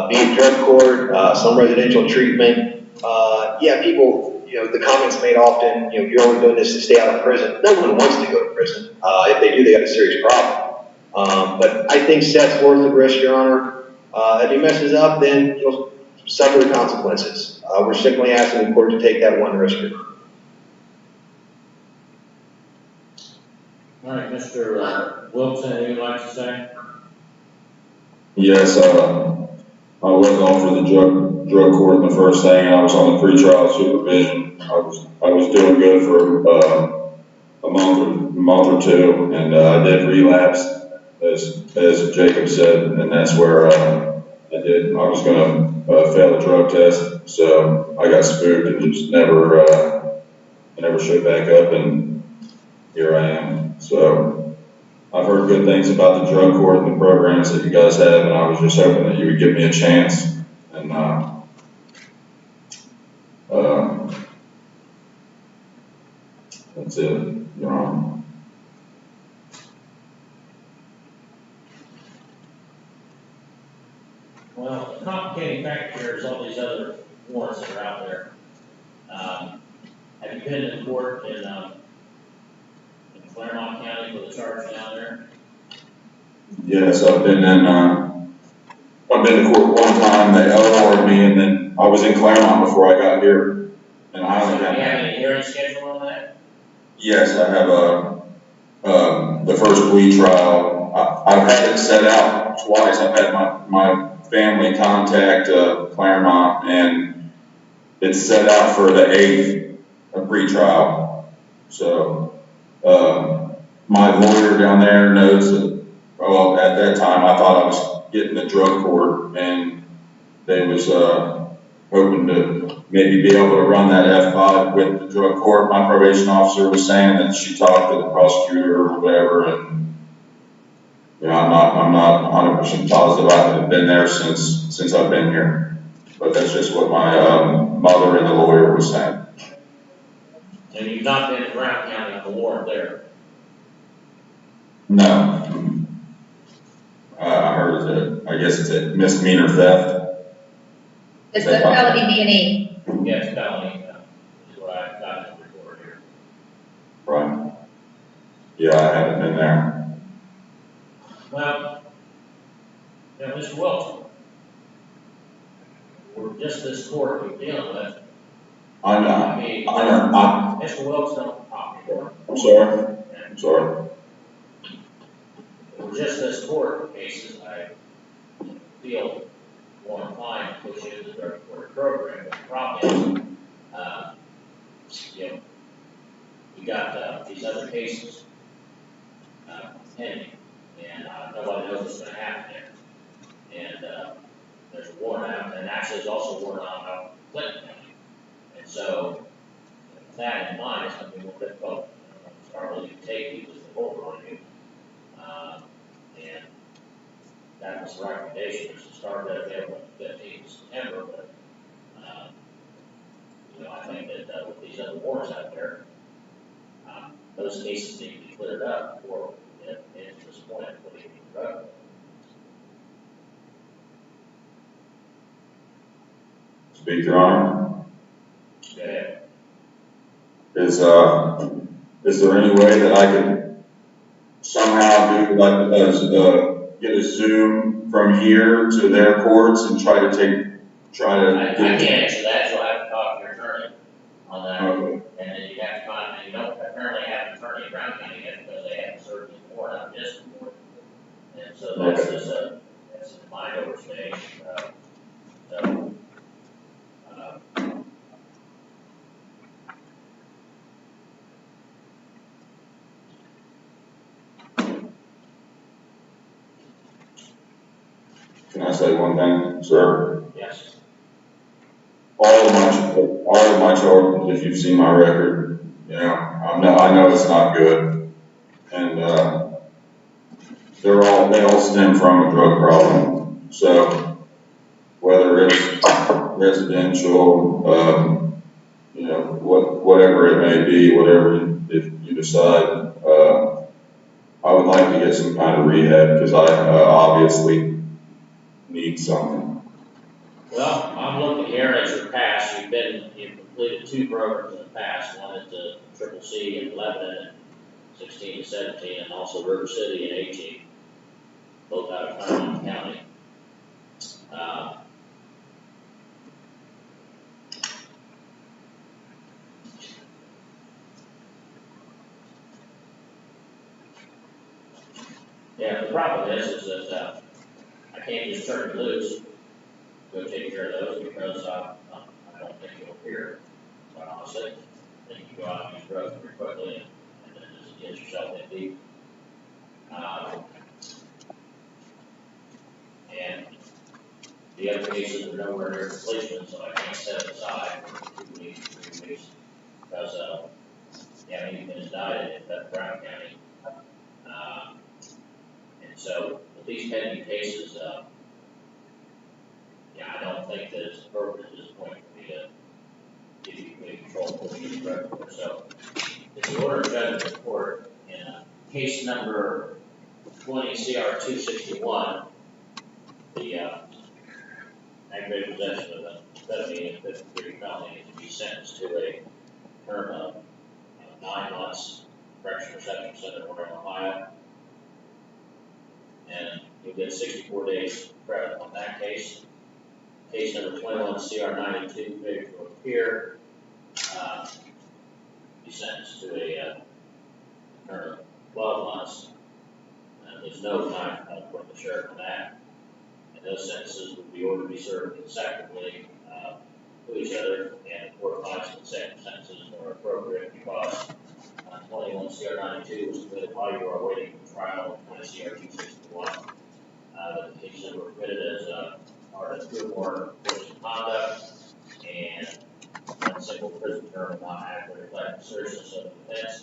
S11: Be it drug court, some residential treatment. People, the comments made often, you're only doing this to stay out of prison. No one wants to go to prison. If they do, they got a serious problem. But I think Seth's worth the risk, Your Honor. If he messes up, then he'll suffer the consequences. We're simply asking the court to take that one risk.
S2: All right, Mr. Wilson, anything you'd like to say?
S12: Yes, I was offered the drug court in the first thing, and I was on the pretrial supervision. I was doing good for a month or two, and I did relapse, as Jacob said, and that's where I was going to fail the drug test, so I got spooked and just never showed back up, and here I am. So I've heard good things about the drug court and the programs that you guys have, and I was just hoping that you would give me a chance. And that's it, Your Honor.
S2: Well, the complicating factor here is all these other warrants that are out there. Have you been in court in Claremont County for the charge down there?
S12: Yes, I've been to court one time. They LR'd me, and then I was in Claremont before I got here. And I only
S2: Do you have any hearing schedule on that?
S12: Yes, I have the first plea trial. I've had it set out twice. I've had my family contact Claremont, and it's set out for the 8th pre-trial. So my lawyer down there knows that. Well, at that time, I thought I was getting the drug court, and they was hoping to maybe be able to run that F5 with the drug court. My probation officer was saying that she talked to the prosecutor or whatever, and I'm not 100% positive. I haven't been there since I've been here, but that's just what my mother and the lawyer was saying.
S2: And you've not been in Brown County on the warrant there?
S12: No. I heard that. I guess it's a misdemeanor theft.
S5: It's the felony B&E.
S2: Yes, felony. Is what I got in the report here.
S12: Right. Yeah, I haven't been there.
S2: Well, Mr. Wilson, we're just this court we're dealing with.
S12: I know.
S2: I mean, Mr. Wilkes, don't talk anymore.
S12: I'm sorry, I'm sorry.
S2: For just this court cases, I feel more inclined to push it as a drug court program, but the problem is, you know, we got these other cases pending, and nobody knows what's going to happen there. And there's a warrant out, and actually there's also a warrant out in Clinton County. And so, with that in mind, it's going to be more difficult to start really take these as the hold on you. And that was the recommendation, was to start that available on the 15th of September, but, you know, I think that with these other warrants out there, those cases need to be cleared up before we get into this point of putting it in the drug.
S12: Speak, Your Honor.
S2: Go ahead.
S12: Is there any way that I could somehow do like get a Zoom from here to their courts and try to
S2: I can't answer that, so I have to talk to your attorney on that.
S12: Okay.
S2: And then you have to find, and you don't apparently have an attorney in Brown County yet because they haven't served the warrant out this court. And so that's just that's a mind over stage.
S12: Can I say one thing, sir?
S2: Yes.
S12: All of my charges, if you've seen my record, you know, I know it's not good, and they all stem from a drug problem. So whether it's residential, you know, whatever it may be, whatever if you decide, I would like to get some kind of rehab because I obviously need something.
S2: Well, I'm looking here at your past. You've completed 2 programs in the past. One at the Triple C in Lebanon in 16 to 17, and also River City in 18, both out of Claremont County. Yeah, the problem is that I can't just turn you loose, go take care of those because I don't think you'll appear. Quite honestly, I think you go out and use drugs pretty quickly and then just get yourself in deep. And the other cases are nowhere near completion, so I can't set it aside for 2 weeks, 3 weeks, because you haven't even been indicted in Brown County. And so with these pending cases, I don't think that it's appropriate at this point for me to give you complete control of what you record. So it's the order of judgment of the court in case number 20 CR 261, the aggravated possession of a felony and 53 felony is to be sentenced to a term of 9 months correctional reception center in Ohio. And you'll get 64 days credit on that case. Case number 21 CR 92, failure to appear, be sentenced to a term of 12 months. There's no time for the sheriff on that. And those sentences would be ordered to be served consecutively to each other, and the court finds consecutive sentences are appropriate because 21 CR 92 was committed while you were awaiting trial, 20 CR 261. The case number committed as part of 2 more course of conduct, and 1 single prison term of not adequately reflecting the seriousness of the offense.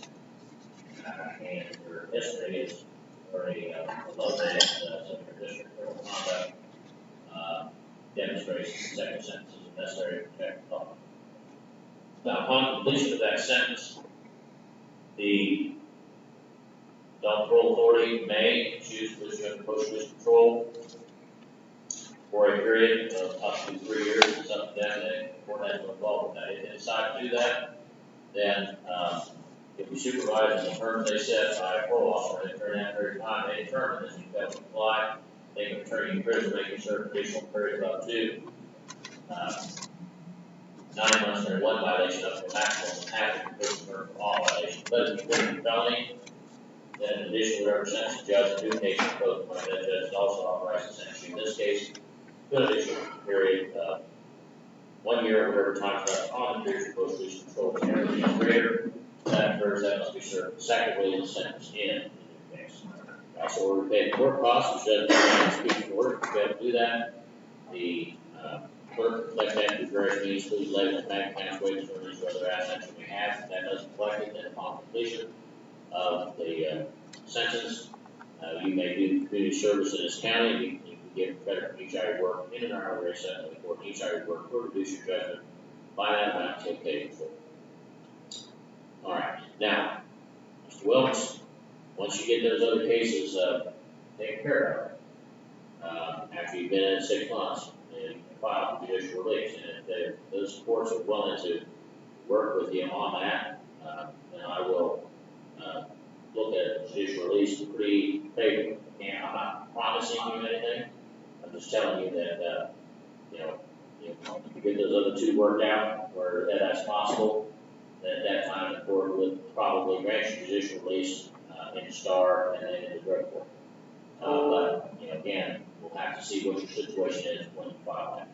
S2: And your history is already below that, so your district criminal conduct demonstrates consecutive sentences are necessary to protect the public. Now, upon completion of that sentence, the adult parole authority may choose to issue post-release control for a period of up to 3 years. It's up to them. The court has no involvement with that. If they decide to do that, then if you supervise the terms they set by a parole officer, during that period of time, they determine that you fail to comply, they can return you in prison, making certain additional period of up to 9 months for one violation up to a maximum of half the conviction term for all violations. But if you commit a felony, then in addition to whatever sentence the judge in due case imposed by that judge is also authorized to sentence you. In this case, to an additional period, 1 year or whatever time left on the period of post-release control is greater, that occurs, that must be served consecutively in the sentence in the case. Also, we're paid court costs, which doesn't speak for order, to be able to do that. The clerk collects that through various means, including levies, bank accounts, wages, earnings, or other assets you may have. If that doesn't collect it, then upon completion of the sentence, you may do community service in this county. You can get credit for each hour you work in an hourly set of the court, each hour you work, or reduce your judgment by that amount until paid in full. All right, now, Mr. Wilkes, once you get those other cases taken care of, after you've been in 6 months, you can file for judicial release. And if those courts are willing to work with you on that, then I will look at judicial release pretty favorably. And I'm not promising you anything. I'm just telling you that, if you get those other 2 worked out, where that's possible, then at that time the court would probably grant you judicial release in Star and then in the drug court. But, again, we'll have to see what your situation is when you file that.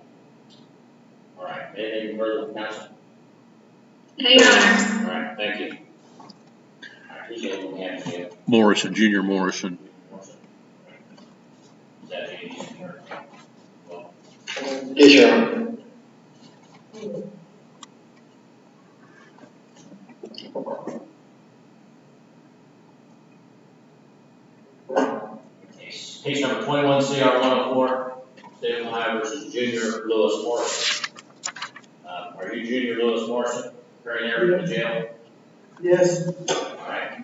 S2: All right, anything further from counsel?
S5: No, Your Honor.
S2: All right, thank you. All right, who's the other one we have here?
S3: Morrison, Junior Morrison.
S2: Is that the well,
S11: Yes, Your Honor.
S2: Case number 21 CR 104, State of Ohio versus Junior Lewis Morrison. Are you Junior Lewis Morrison, currently there in the jail?
S13: Yes.
S2: All right.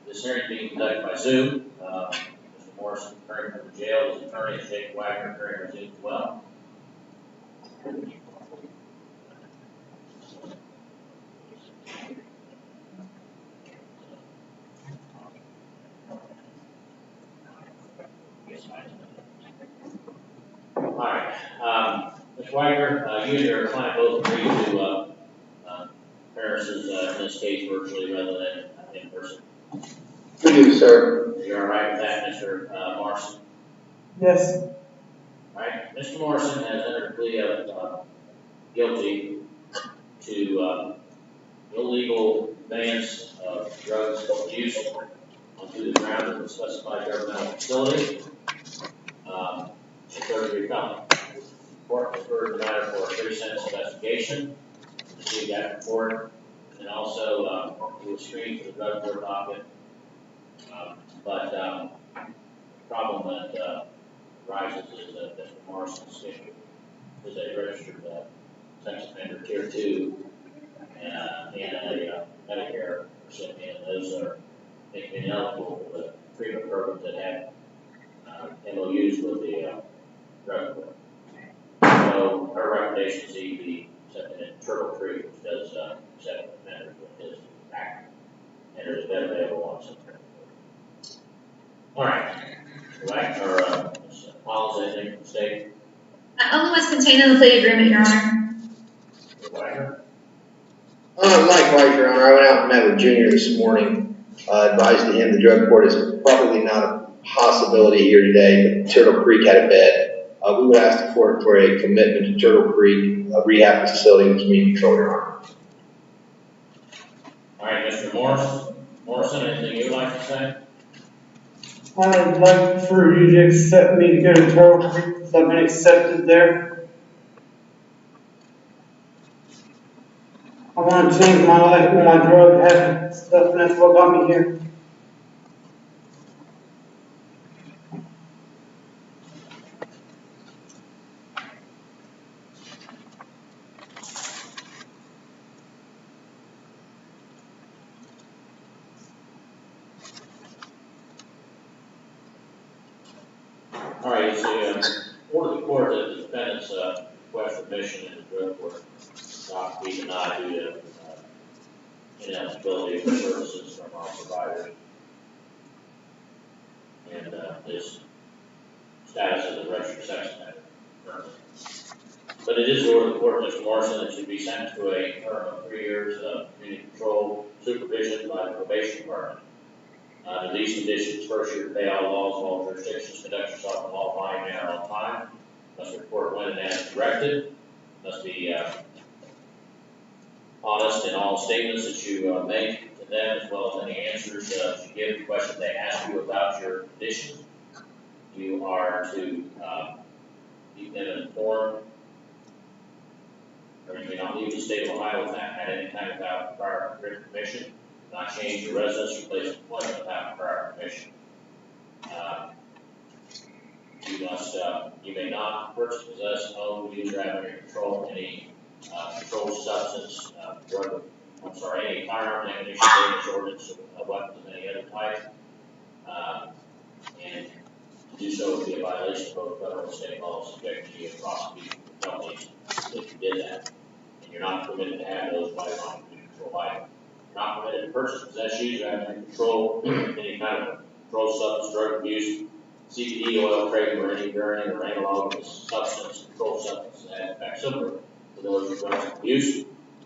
S2: This hearing is being conducted by Zoom. Mr. Morrison, currently in the jail, his attorney is Jake Wagner, currently Zoom as well. All right, Mr. Wagner, you and your client both agreed to appearances in this case virtually rather than in person.
S11: We do, sir.
S2: You're all right with that, Mr. Morrison?
S13: Yes.
S2: All right, Mr. Morrison has entered a plea of guilty to illegal advance of drugs use onto the ground of a specified governmental facility. It's a third-degree felony. The court referred the matter for a 3-sentence investigation. Received that report, and also he was screened for the drug court docket. But the problem that arises is that Mr. Morrison is a registered sex offender tier 2 and a Medicare recipient. Those are ineligible for the treatment programs that have MOUs with the drug court. So our recommendation is he be accepted in Turtle Creek, which does accept offenders with his background. And there's a bed available on some. All right. Right, or Ms. Collins, anything from the state?
S5: Only what's contained in the plea agreement, Your Honor.
S2: Mr. Wagner?
S11: Likewise, Your Honor, I went out and met with Junior this morning, advised to him the drug court is probably not a possibility here today, but Turtle Creek had a bed. We would ask the court for a commitment to Turtle Creek, a rehab facility with community control, Your Honor.
S2: All right, Mr. Morrison, anything you'd like to say?
S13: I'd like for you to accept me to go to Turtle Creek because I've been accepted there. I want to change my life with my drug habit stuff, and that's what got me here.
S2: All right, order the court that the defendant's request for admission in the drug court not be denied due to ineligibility for services from our providers. And his status as a registered sex offender currently. But it is the order of the court, Mr. Morrison, that should be sentenced to a term of 3 years of community control supervision by the probation department. Under these conditions, first, you obey all laws of all jurisdictions, conduct yourself in a law-abiding manner all the time, must report when and as directed, must be honest in all statements that you make to them, as well as any answers you give to questions they ask you about your conditions. You are to keep them informed, or you may not leave the state of Ohio at any time without prior written permission, not change your residence or place of employment without prior permission. You may not purchase, possess, own, use, or have under your control any controlled substance, any firearm, ammunition, dangerous ordnance, weapons of any other type. And to do so would be a violation of both federal and state laws, subject to you prosecution for felonies if you did that. And you're not permitted to have those by law community control items. You're not permitted to purchase, possess, use, or have under control any kind of controlled substance, drug abuse, CBD, oil, kratom, or any burning or analogous substance, controlled substance that affects similar to those of drugs abuse,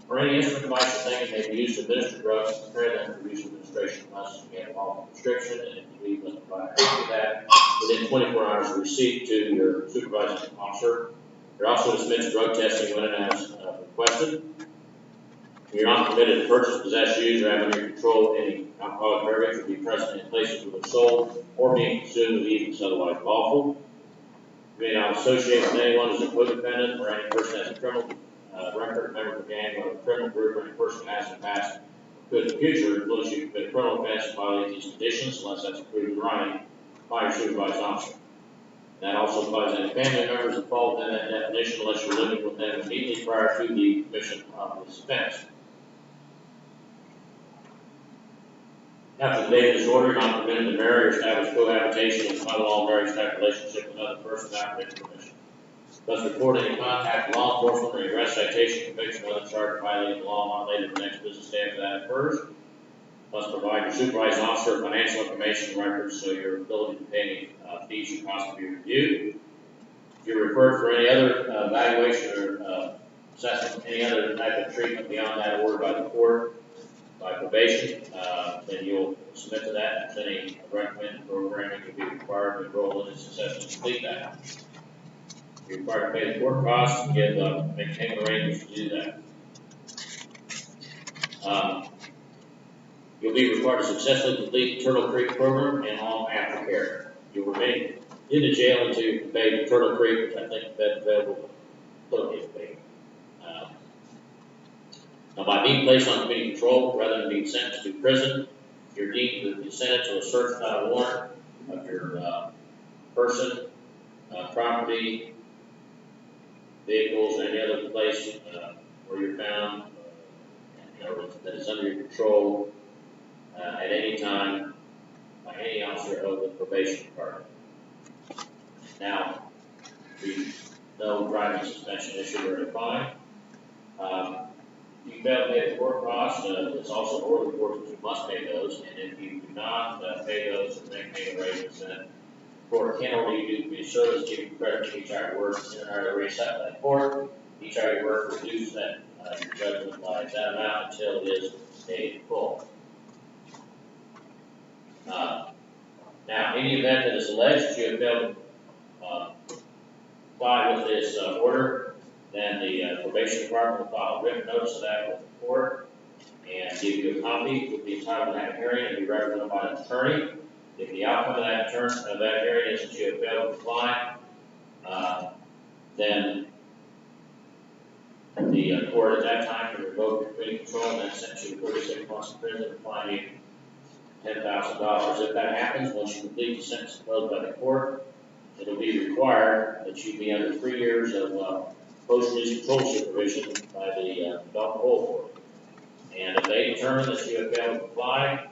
S2: or any instrument, device, or thing that may be used to administer drugs, prepare them for use administration unless you have a lawful prescription, and if you leave, must provide a copy of that within 24 hours of receipt to your supervising officer. You're also to submit drug testing when and as requested. You're not permitted to purchase, possess, use, or have under your control any alcoholic beverage or be present in places where they're sold or being consumed with even otherwise lawful. You may not associate with anyone as a co-defendant or any person that has a criminal record, member of a gang, or a criminal group, or any person that has in the past or could in the future influence you to commit a criminal offense and violate these conditions unless that's approved in writing by your supervising officer. That also applies to any family members that fall within that definition unless you're living with them immediately prior to the commission of this offense. After the date of this order, you're not permitted to marry or establish cohabitation in common law marriage type relationship with another person without written permission. Thus, report any contact to law enforcement or any arrest, citation, conviction, or other charge violating the law not later than the next business day after that occurs. Must provide your supervising officer financial information records so your ability to pay any fees should constantly be reviewed. If you're referred for any other evaluation or assessment, any other type of treatment beyond that ordered by the court, by probation, then you'll submit to that. If there's any recommended programming you'll be required to enroll in and successfully complete that. You're required to pay the court costs and make payment arrangements to do that. You'll be required to successfully complete the Turtle Creek program and all aftercare. You'll remain in the jail until you pay the Turtle Creek, which I think the Fed will totally pay. Now, by being placed on community control rather than being sentenced to prison, you're deemed to be sentenced to a search without a warrant of your person, property, vehicles, or any other place where you're found that is under your control at any time by any officer of the probation department. Now, no driving suspension issued or a fine. If you fail to pay the court costs, it's also ordered the court that you must pay those, and if you do not pay those and make payment arrangements, then the court can order you to do community service, give you credit for each hour you work, and already set by the court. Each hour you work reduces that your judgment by that amount until it is paid in full. Now, in the event that it's alleged that you have failed to comply with this order, then the probation department will file a written notice of that with the court and give you a copy. You'll be entitled to have a hearing and be represented by an attorney. If the outcome of that hearing is that you have failed to comply, then the court at that time can revoke your community control and then sentence you to 36 months in prison and fine you $10,000. If that happens, once you complete the sentence imposed by the court, it'll be required that you be under 3 years of post-release control supervision by the adult parole board. And if they determine that you have failed to comply,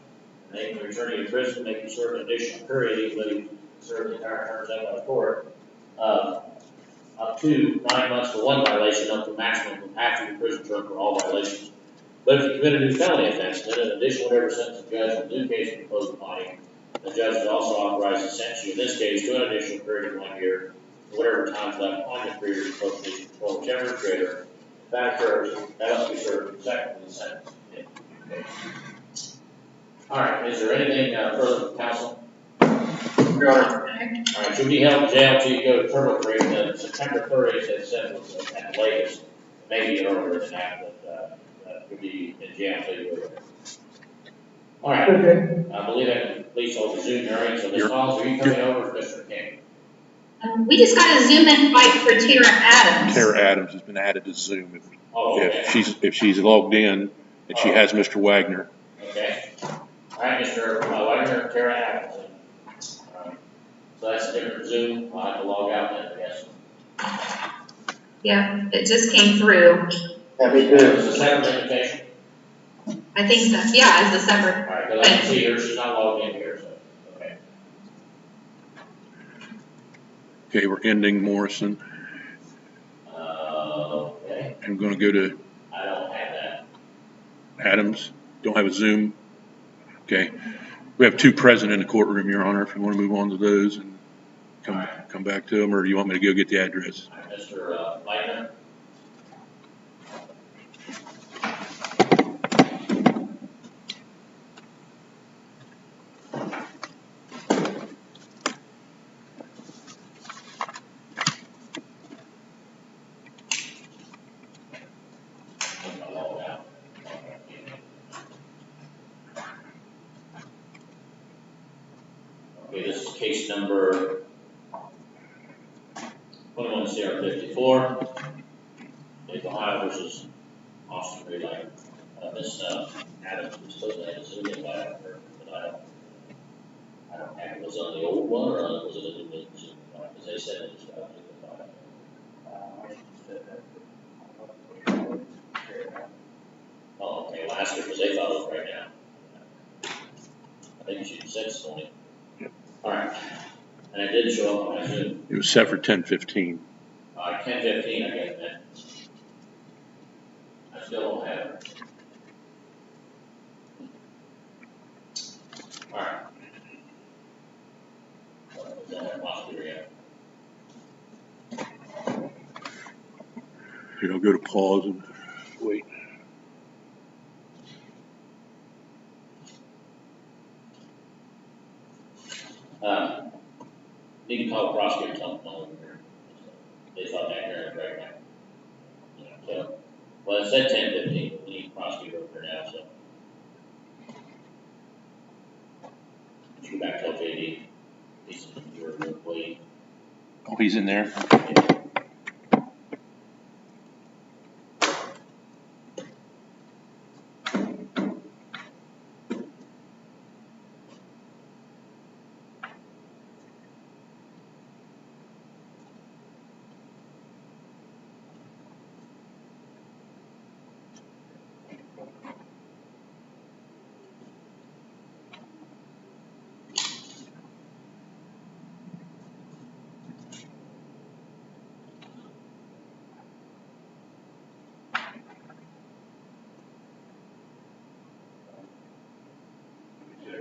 S2: they can return you to prison, make you serve an additional period, even though you serve the entire term set by the court, up to 9 months for one violation, up to a maximum of half of your prison term for all violations. But if you commit a new felony offense, then in addition to whatever sentence the judge in the new case imposed upon you, the judge would also authorize to sentence you, in this case, to an additional period of 1 year whatever time's left on the creator is supposed to be controlled, whichever creator. If that occurs, that must be served consecutively in the sentence. Yeah. Okay. All right, is there anything further from council?
S11: Your Honor.
S2: All right, you'll be held in jail until you go to Turtle Creek, September 30th, they said was at the latest, maybe earlier than that, but you'll be in jail until you go there. All right,
S13: Okay.
S2: I believe that completes all the Zoom hearings, so Ms. Collins, are you coming over, Mr. King?
S5: We just got a Zoom invite for Tara Adams.
S3: Tara Adams has been added to Zoom.
S2: Okay.
S3: If she's logged in and she has Mr. Wagner.
S2: Okay. All right, Mr. Wagner, Tara Adams. So that's a different Zoom. I'll have to log out then, I guess.
S5: Yeah, it just came through.
S11: Yeah, me
S2: Is
S11: too.
S2: a separate invitation?
S5: I think so. Yeah, it's a separate.
S2: All right, because I can see her. She's not logged in here, so, okay.
S3: Okay, we're ending Morrison.
S2: Okay.
S3: I'm going to go to
S2: I don't have that.
S3: Adams. Don't have a Zoom. Okay. We have two present in the courtroom, Your Honor, if you want to move on to those and come back to them, or do you want me to go get the address?
S2: All right, Mr. Leitner. Okay, this is case number 21-54. It's Ohio versus Austin Relay. Miss Adams was supposed to have a Zoom invite on her, but I don't have it. Was it on the old one or was it a new Zoom invite? Because they said it was a Zoom invite. Oh, okay, well, ask her because they thought it was right now. I think she said it's 20. All right. And it didn't show up on my Zoom.
S3: It was set for 10:15.
S2: 10:15, I get that. I still don't have it. All right. Is that possible yet?
S3: Here, I'll go to pause and wait.
S2: You can call the prosecutor and tell them no here. They thought that hearing right now. Yeah, so, well, it said 10:15. We need the prosecutor over here now, so. Let's go back to JD. He's your employee.
S3: Oh, he's in there?
S2: Yeah.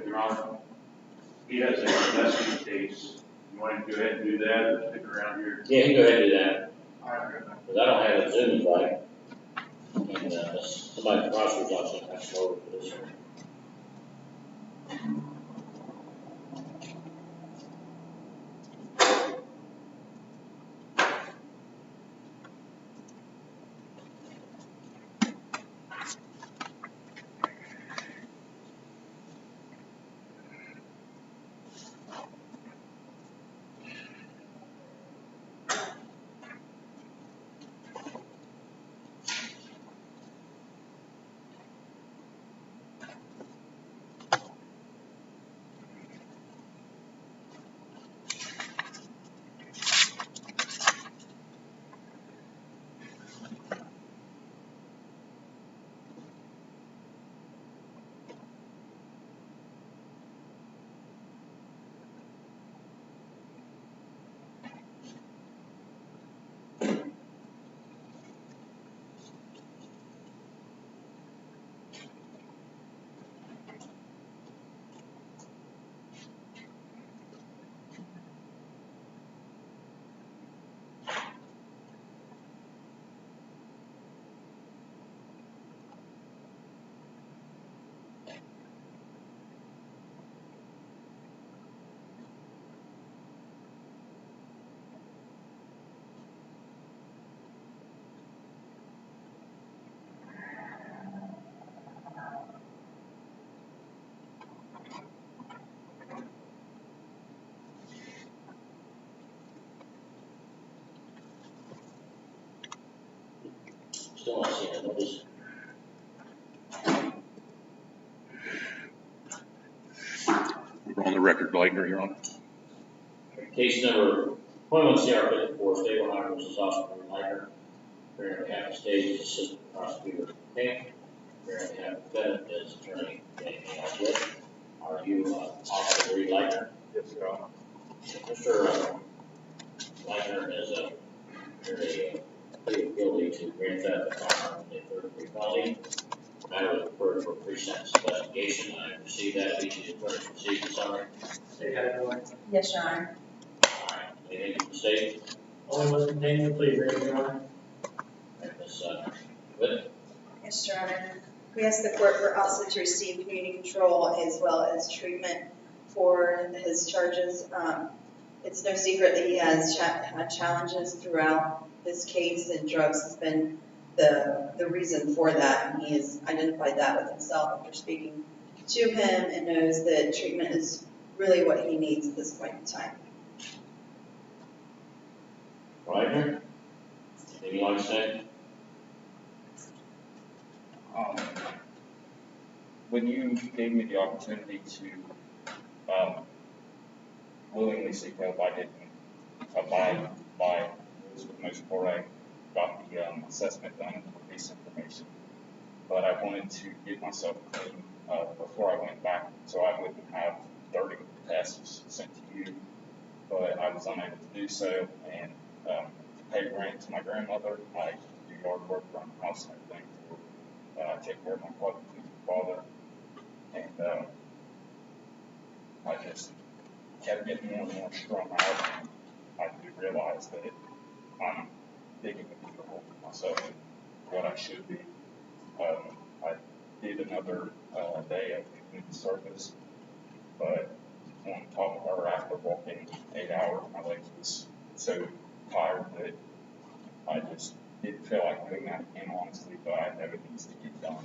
S3: Your Honor, he has an investing case. You want to go ahead and do that or stick around here?
S2: Yeah, you can go ahead and do that.
S3: All right.
S2: Because I don't have a Zoom invite. And somebody at the prosecutor's office has to go over for this one. still not seeing it, I'll just.
S3: We're on the record, Leitner, Your Honor.
S2: Case number 21CR54, Stable Hire versus Oscar Leitner. Here on behalf of the state, Assistant Prosecutor Camp. Here on behalf of the defendant is Attorney Danny Alwood. Are you Officer Reed Leitner?
S14: Yes, Your Honor.
S2: Mr. Leitner has pleaded guilty to grand theft of firearm in a third-degree felony. The matter was referred for pre-sentence investigation. I have received that. Each of the attorneys received the summary.
S15: Yes, Your Honor.
S2: All right. Anything from the state?
S10: Only was contained in the plea agreement, Your Honor.
S2: Ms. Whit?
S15: Yes, Your Honor. We ask the court for also to receive community control as well as treatment for his charges. It's no secret that he has had challenges throughout this case, and drugs has been the reason for that, and he has identified that with himself after speaking to him and knows that treatment is really what he needs at this point in time.
S2: Leitner? Anything you want to say?
S14: When you gave me the opportunity to willingly seek help, I didn't abide by rules for the most part. I got the assessment done with this information, but I wanted to get myself clean before I went back, so I wouldn't have 30 tests sent to you. But I was unable to do so, and to pay rent to my grandmother, I do yard work around the house and everything to take care of my father. And I just kept getting more and more strung out, and I do realize that I'm digging a deeper hole for myself and what I should be. I did another day of community service, but on top of her, after walking 8 hours, my legs was so tired that I just didn't feel like doing that again, honestly, but I know it needs to get done.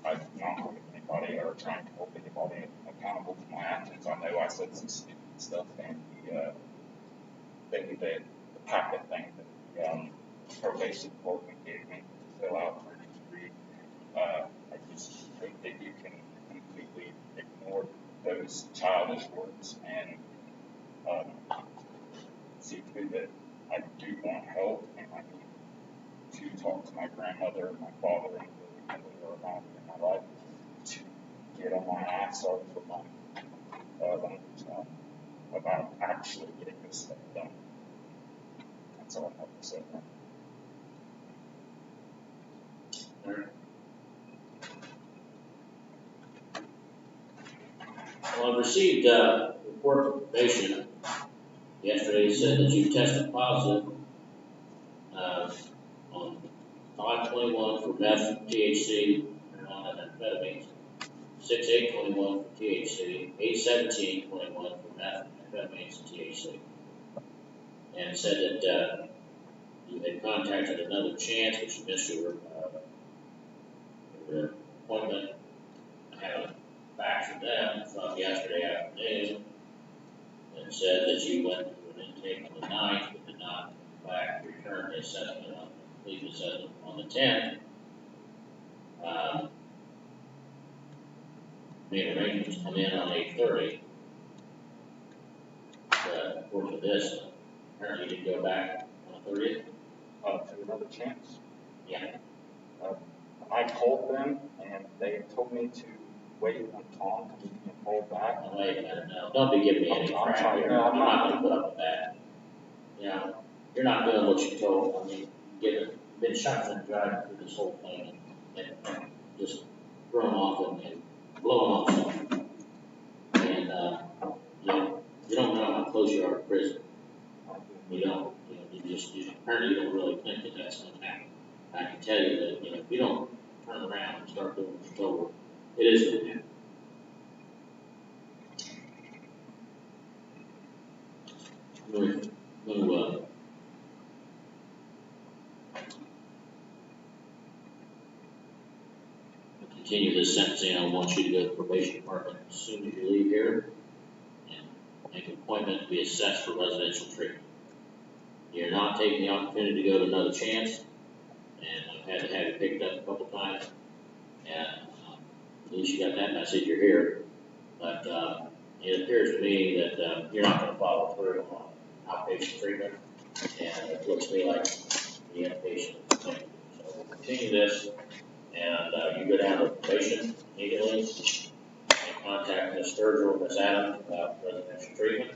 S14: I'm not holding anybody or trying to hold anybody accountable for my actions. I know I said some stupid stuff, and the thing that the packet thing that the probation department gave me to fill out for each read, I just think that you can completely ignore those childish words and see through that I do want help, and I need to talk to my grandmother and my father and the people who are around me in my life to get on my ass or for my about actually getting this stuff done. That's all I have to say.
S2: Well, I received a report from probation yesterday. It said that you tested positive on 5/21 for meth, THC, marijuana, and amphetamines, 6/8/21 for THC, 8/17/21 for meth, amphetamines, and THC. And it said that you had contacted Another Chance, which you missed your appointment. I have a fax from them from yesterday afternoon that said that you went through an intake on the 9th, but did not come back to return the assessment on the assessment on the 10th. Made arrangements to come in on 8:30. But according to this, apparently you did go back on the 30th.
S14: To Another Chance?
S2: Yeah.
S14: I called them, and they told me to wait on Tom to give me a call back.
S2: No, wait a minute, no. Don't be giving me any crap here. I'm not going to put up with that. You know, you're not doing what you're told. I mean, you've been shotgun driving through this whole thing and just throwing off and blowing off stuff. And, you don't know how close you are to prison. You don't. Apparently you don't really think that that's going to happen. I can tell you that, if you don't turn around and start doing what you're told, it is going to happen. I'm going to continue this sentencing. I want you to go to the probation department as soon as you leave here and make an appointment to be assessed for residential treatment. You're not taking the opportunity to go to another chance, and I've had to have it picked up a couple times, and at least you got that message, you're here. But it appears to me that you're not gonna follow through on outpatient treatment, and it looks to me like the inpatient thing. So we'll continue this, and you go down to the patient immediately, and contact Ms. Sturgill, Ms. Adams about residential treatment.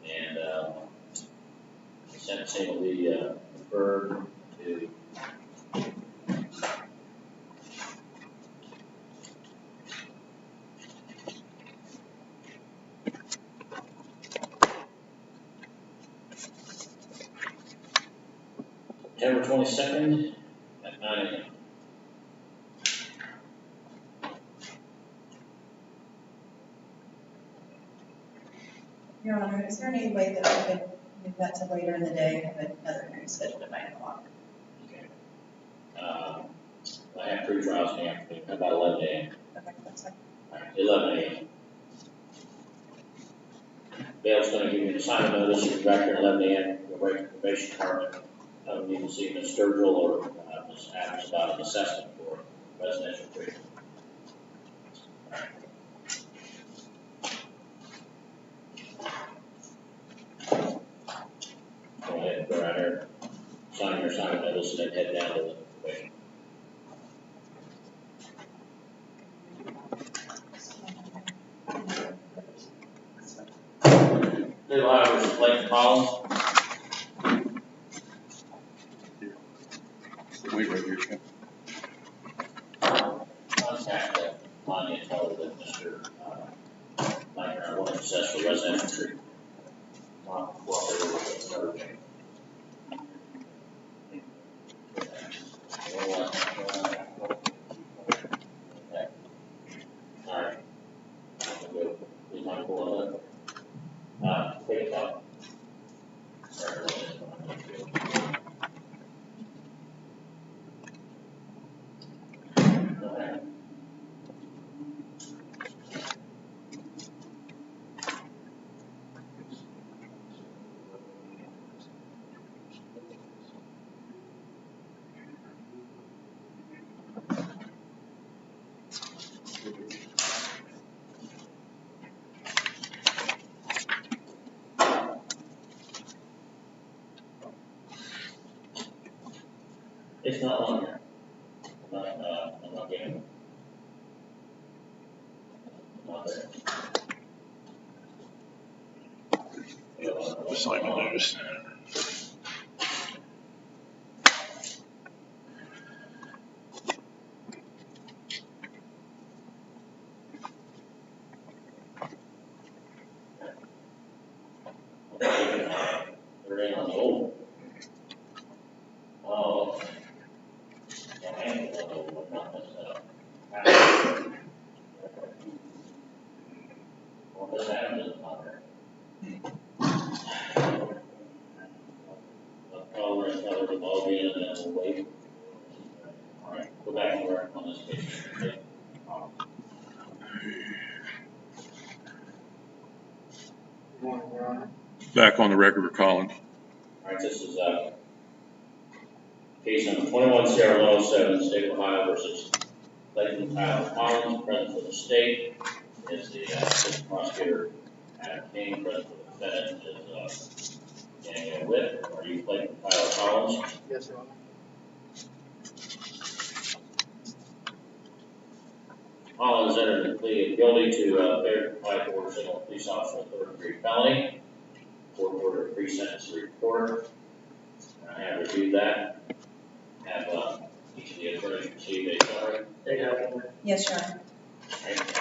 S2: And the sentencing will be referred to September 22nd at 9 a.m.
S15: Your Honor, is there any way that we could move that to later in the day? I have another hearing scheduled at 9 o'clock.
S2: Okay. I have three trials in the afternoon. How about 11 a.m.?
S15: Okay, that's fine.
S2: All right, 11 a.m. Dale's going to give you an assignment notice. You'll be back here at 11 a.m. You'll break the probation department. You can see Ms. Sturgill or Ms. Adams about an assessment for residential treatment. All right. Go ahead and go right here, sign your assignment notice, and then head down to the probation. Little Iowa versus Lake Collins.
S3: Wait right here, Ken.
S2: Contact Lonnie and tell her that Mr. Langer, I want to assess for residential treatment. Not cooperating with the other thing. All right. We might pull it up. Take it out. Go ahead. It's not on here. I'm not getting it. Not there.
S3: Assignment notice.
S2: They're in on the old. Oh. Well, that is not there. I'll call her and tell her to log in, and then we'll wait. All right, go back to work on this case. Okay.
S3: Back on the record for Collins.
S2: All right, this is case number 21-0107, State of Ohio versus Clayton Tyler Collins, present for the state, is the assistant prosecutor, Adam King, present for the defendant is Daniel Witt. Are you Clayton Tyler Collins?
S13: Yes, Your Honor.
S2: Collins entered the plea of guilty to failure to comply with orders of a police officer of third-degree felony. Court ordered pre-sentence report. I have reviewed that. Have each of the attorneys received a summary?
S10: They have one.
S15: Yes, Your Honor.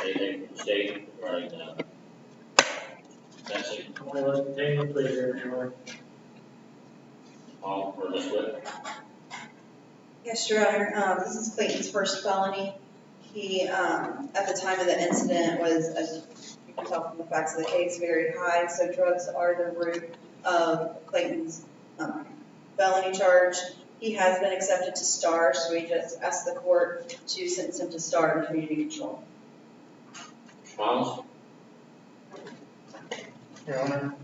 S2: Anything from the state regarding sentencing?
S10: Only let the name of the pleader, Your Honor.
S2: All for Ms. Witt?
S15: Yes, Your Honor. This is Clayton's first felony. He, at the time of the incident, was, as you can tell from the facts of the case, very high. So drugs are the root of Clayton's felony charge. He has been accepted to STAR, so we just asked the court to sentence him to STAR in community control.
S2: Collins?
S13: Your Honor,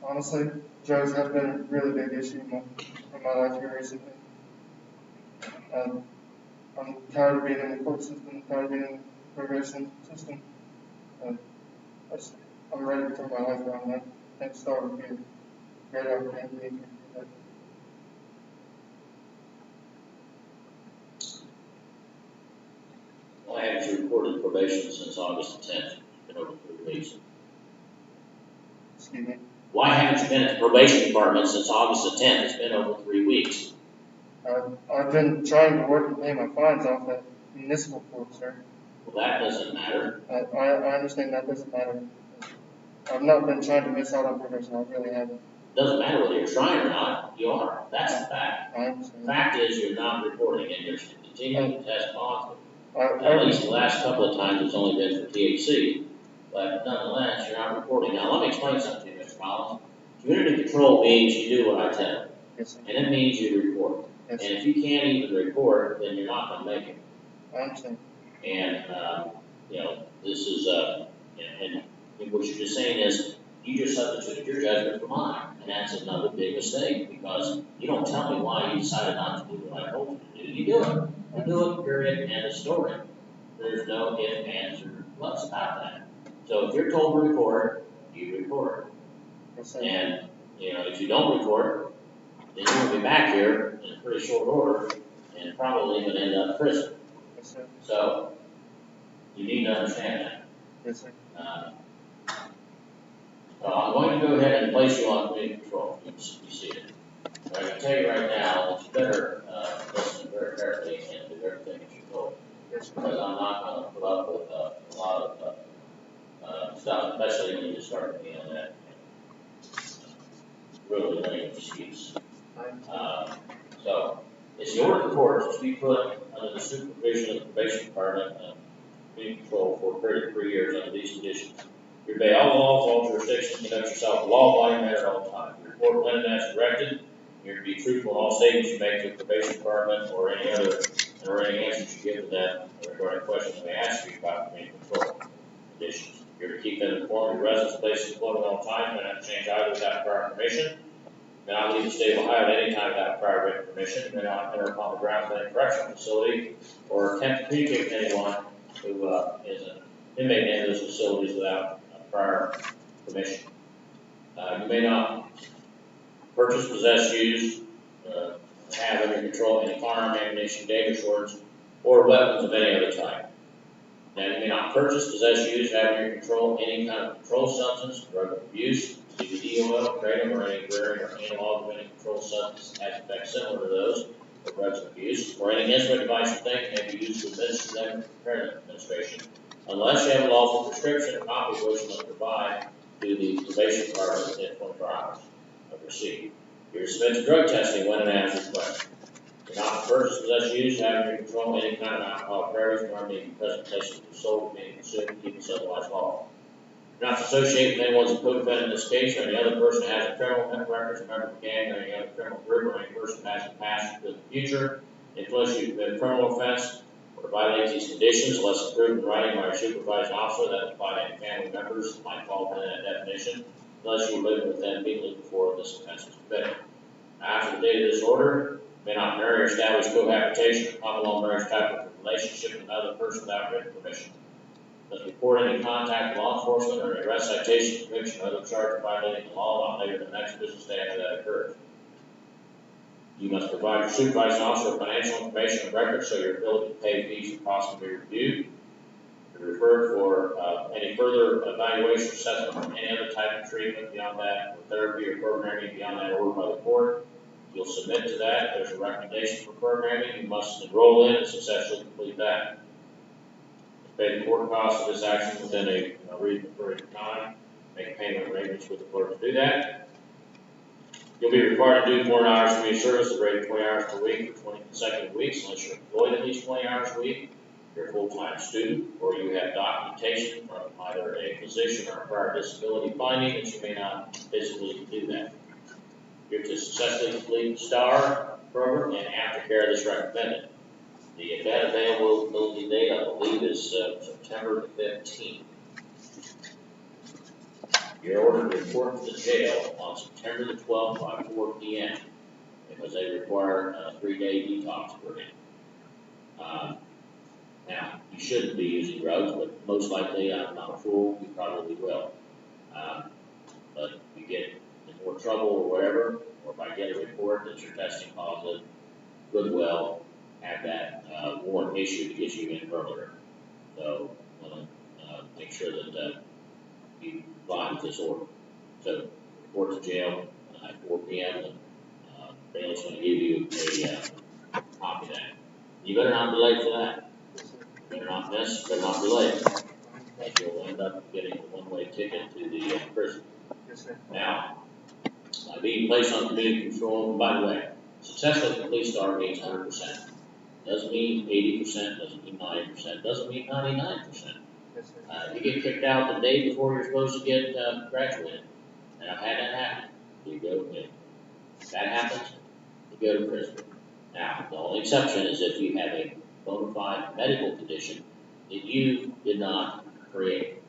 S13: honestly, drugs have been a really big issue in my life here recently. I'm tired of being in the court system, tired of being in the probation system. I'm ready to turn my life around. I think STAR would be a great opportunity to do that.
S2: Why haven't you reported probation since August 10th? It's been over 3 weeks.
S13: Excuse me?
S2: Why haven't you been at the probation department since August 10th? It's been over 3 weeks.
S13: I've been trying to work and pay my fines off at municipal court, sir.
S2: Well, that doesn't matter.
S13: I understand that doesn't matter. I've not been trying to miss out on probation. I really haven't.
S2: Doesn't matter whether you're trying or not. You are. That's the fact.
S13: I understand.
S2: The fact is you're not reporting and you're continuing to test positive. At least the last couple of times it's only been for THC. But nonetheless, you're not reporting. Now, let me explain something to you, Mr. Collins. Community control means you do what I tell you.
S13: Yes,
S2: and it means you report.
S13: Yes,
S2: and if you can't even report, then you're not going to make it.
S13: I understand.
S2: And, this is, and what you're just saying is, you just substituted your judgment for mine. And that's another big mistake, because you don't tell me why you decided not to do what I told you to do. You do it. You do it, period, end of story. There's no ifs, ands, or buts about that. So if you're told to report, you report.
S13: Yes, sir.
S2: And, if you don't report, then you're going to be back here in a pretty short order and probably going to end up in prison.
S13: Yes, sir.
S2: So, you need to understand that.
S13: Yes, sir.
S2: I'm going to go ahead and place you on community control. You see it. But I can tell you right now that you better listen very carefully and do everything that you're told.
S13: Yes, sir.
S2: Because I'm not going to put up with a lot of stuff, especially when you just start to be on that really lame excuse. So, it's your report to be put under the supervision of the probation department and community control for a period of 3 years under these conditions. You obey all laws, all jurisdictions, conduct yourself in a law-abiding manner at all times. You report when and as directed. You're to be truthful in all statements you make to the probation department or any answers you give to them regarding questions they ask you about community control conditions. You're to keep them informed of your residence, place of employment at all times, may not change either without prior permission. You may not leave the state of Ohio at any time without prior written permission. You may not enter upon the grounds of any correctional facility or attempt to communicate with anyone who is an inmate in those facilities without prior permission. You may not purchase, possess, use, have under control any firearm, ammunition, dangerous weapons, or weapons of any other type. Now, you may not purchase, possess, use, have under control any kind of controlled substance, drug abuse, CBD oil, kratom, or any varying or analog of any controlled substance has effects similar to those of drugs of abuse, or any instrument, device, or thing that may be used to administer them for parent administration, unless you have a lawful prescription, a copy of which you must provide to the probation department within 24 hours of receipt. You're to submit to drug testing when and as requested. You're not to purchase, possess, use, have under control any kind of alcohol, beverages, nor may be present places of sold, being consumed, keeping otherwise lawful. You're not to associate with anyone who's a co-defendant in this case, or any other person who has a criminal record, a member of a gang, or any other criminal group, or any person who has a past or in the future, unless you commit a criminal offense or violate these conditions, unless approved in writing by a supervising officer that apply to any family members that might fall within that definition, unless you live with them immediately before this offense was committed. After the date of this order, you may not marry or establish cohabitation or common law marriage type of relationship with another person without written permission. Must report any contact with law enforcement or any arrest, citation, conviction, or other charge of violating the law not later than the next business day after that occurs. You must provide your supervising officer with financial information and records so your ability to pay fees and costs can be reviewed. You're referred for any further evaluation, assessment, or any other type of treatment beyond that, or therapy or programming beyond that ordered by the court. You'll submit to that. If there's a recommendation for programming, you must enroll in and successfully complete that. Pay the court costs of this action within a reasonable period of time. Make payment arrangements with the clerk to do that. You'll be required to do 4 hours of community service at a rate of 20 hours per week for 20 consecutive weeks, unless you're employed at least 20 hours a week. You're a full-time student, or you have documentation from either a physician or a prior disability finding that you may not physically do that. You're to successfully complete the STAR program, and aftercare is recommended. The event availability date, I believe, is September the 15th. You're ordered to report to the jail on September the 12th by 4 p.m. because they require a 3-day detox period. Now, you shouldn't be using drugs, but most likely, I'm not a fool, you probably will. But if you get in more trouble or whatever, or if I get a report that you're testing positive, good well have that warrant issued to get you in earlier. So, make sure that you comply with this order. So, report to jail at 4 p.m. and bailiff's going to give you a copy of that. You better not be late for that. You better not miss, better not be late. And you'll end up getting a one-way ticket to the prison. Now, being placed on community control, and by the way, successfully complete STAR means 100%. Doesn't mean 80%, doesn't mean 90%, doesn't mean 99%. You get kicked out the day before you're supposed to get graduated. And I've had that happen. You go, if that happens, you go to prison. Now, the only exception is if you have a bona fide medical condition that you did not create.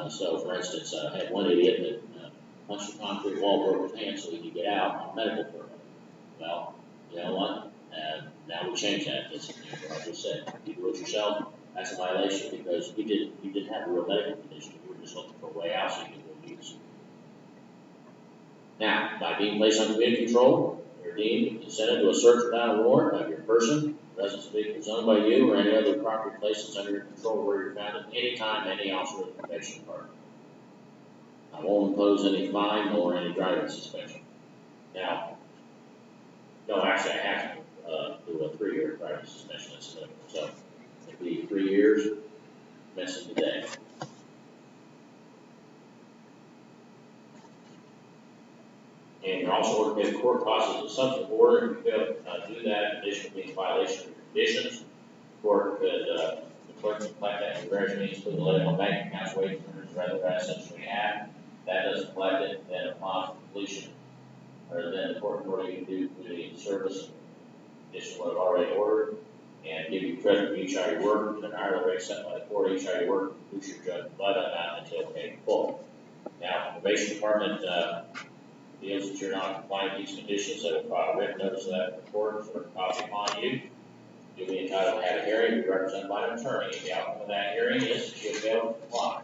S2: So, for instance, I had one idiot that punched a concrete wall, broke his hand so he could get out on a medical permit. Well, you know what? Now we change that. It's what I just said. If you do it yourself, that's a violation because you didn't have a real medical condition. You were just looking for a way out so you could go use. Now, by being placed on community control, you're deemed consented to a search without a warrant of your person, residence of vehicles owned by you, or any other property places under your control where you're found at any time, any officer of the probation department. I won't impose any fine nor any driving suspension. Now, no, actually, I have to do a 3-year driving suspension. So, it'll be 3 years, missing the day. And you're also ordered to pay the court costs as a substantive order. If you fail to do that, additionally being in violation of your conditions, the court could, the clerk could collect that in various means, including letting on bank accounts, wage earners, or other assets we have. That doesn't collect it, then upon completion, or then the court order you can do community service, addition what I've already ordered, and give you credit for each hour you work, an hourly rate set by the court each hour you work, reduce your judgment by that amount until paid in full. Now, the probation department feels that you're not complying with these conditions, they will file a written notice of that report for a copy upon you. You'll be entitled to have a hearing, be represented by an attorney. If the outcome of that hearing is that you fail to comply,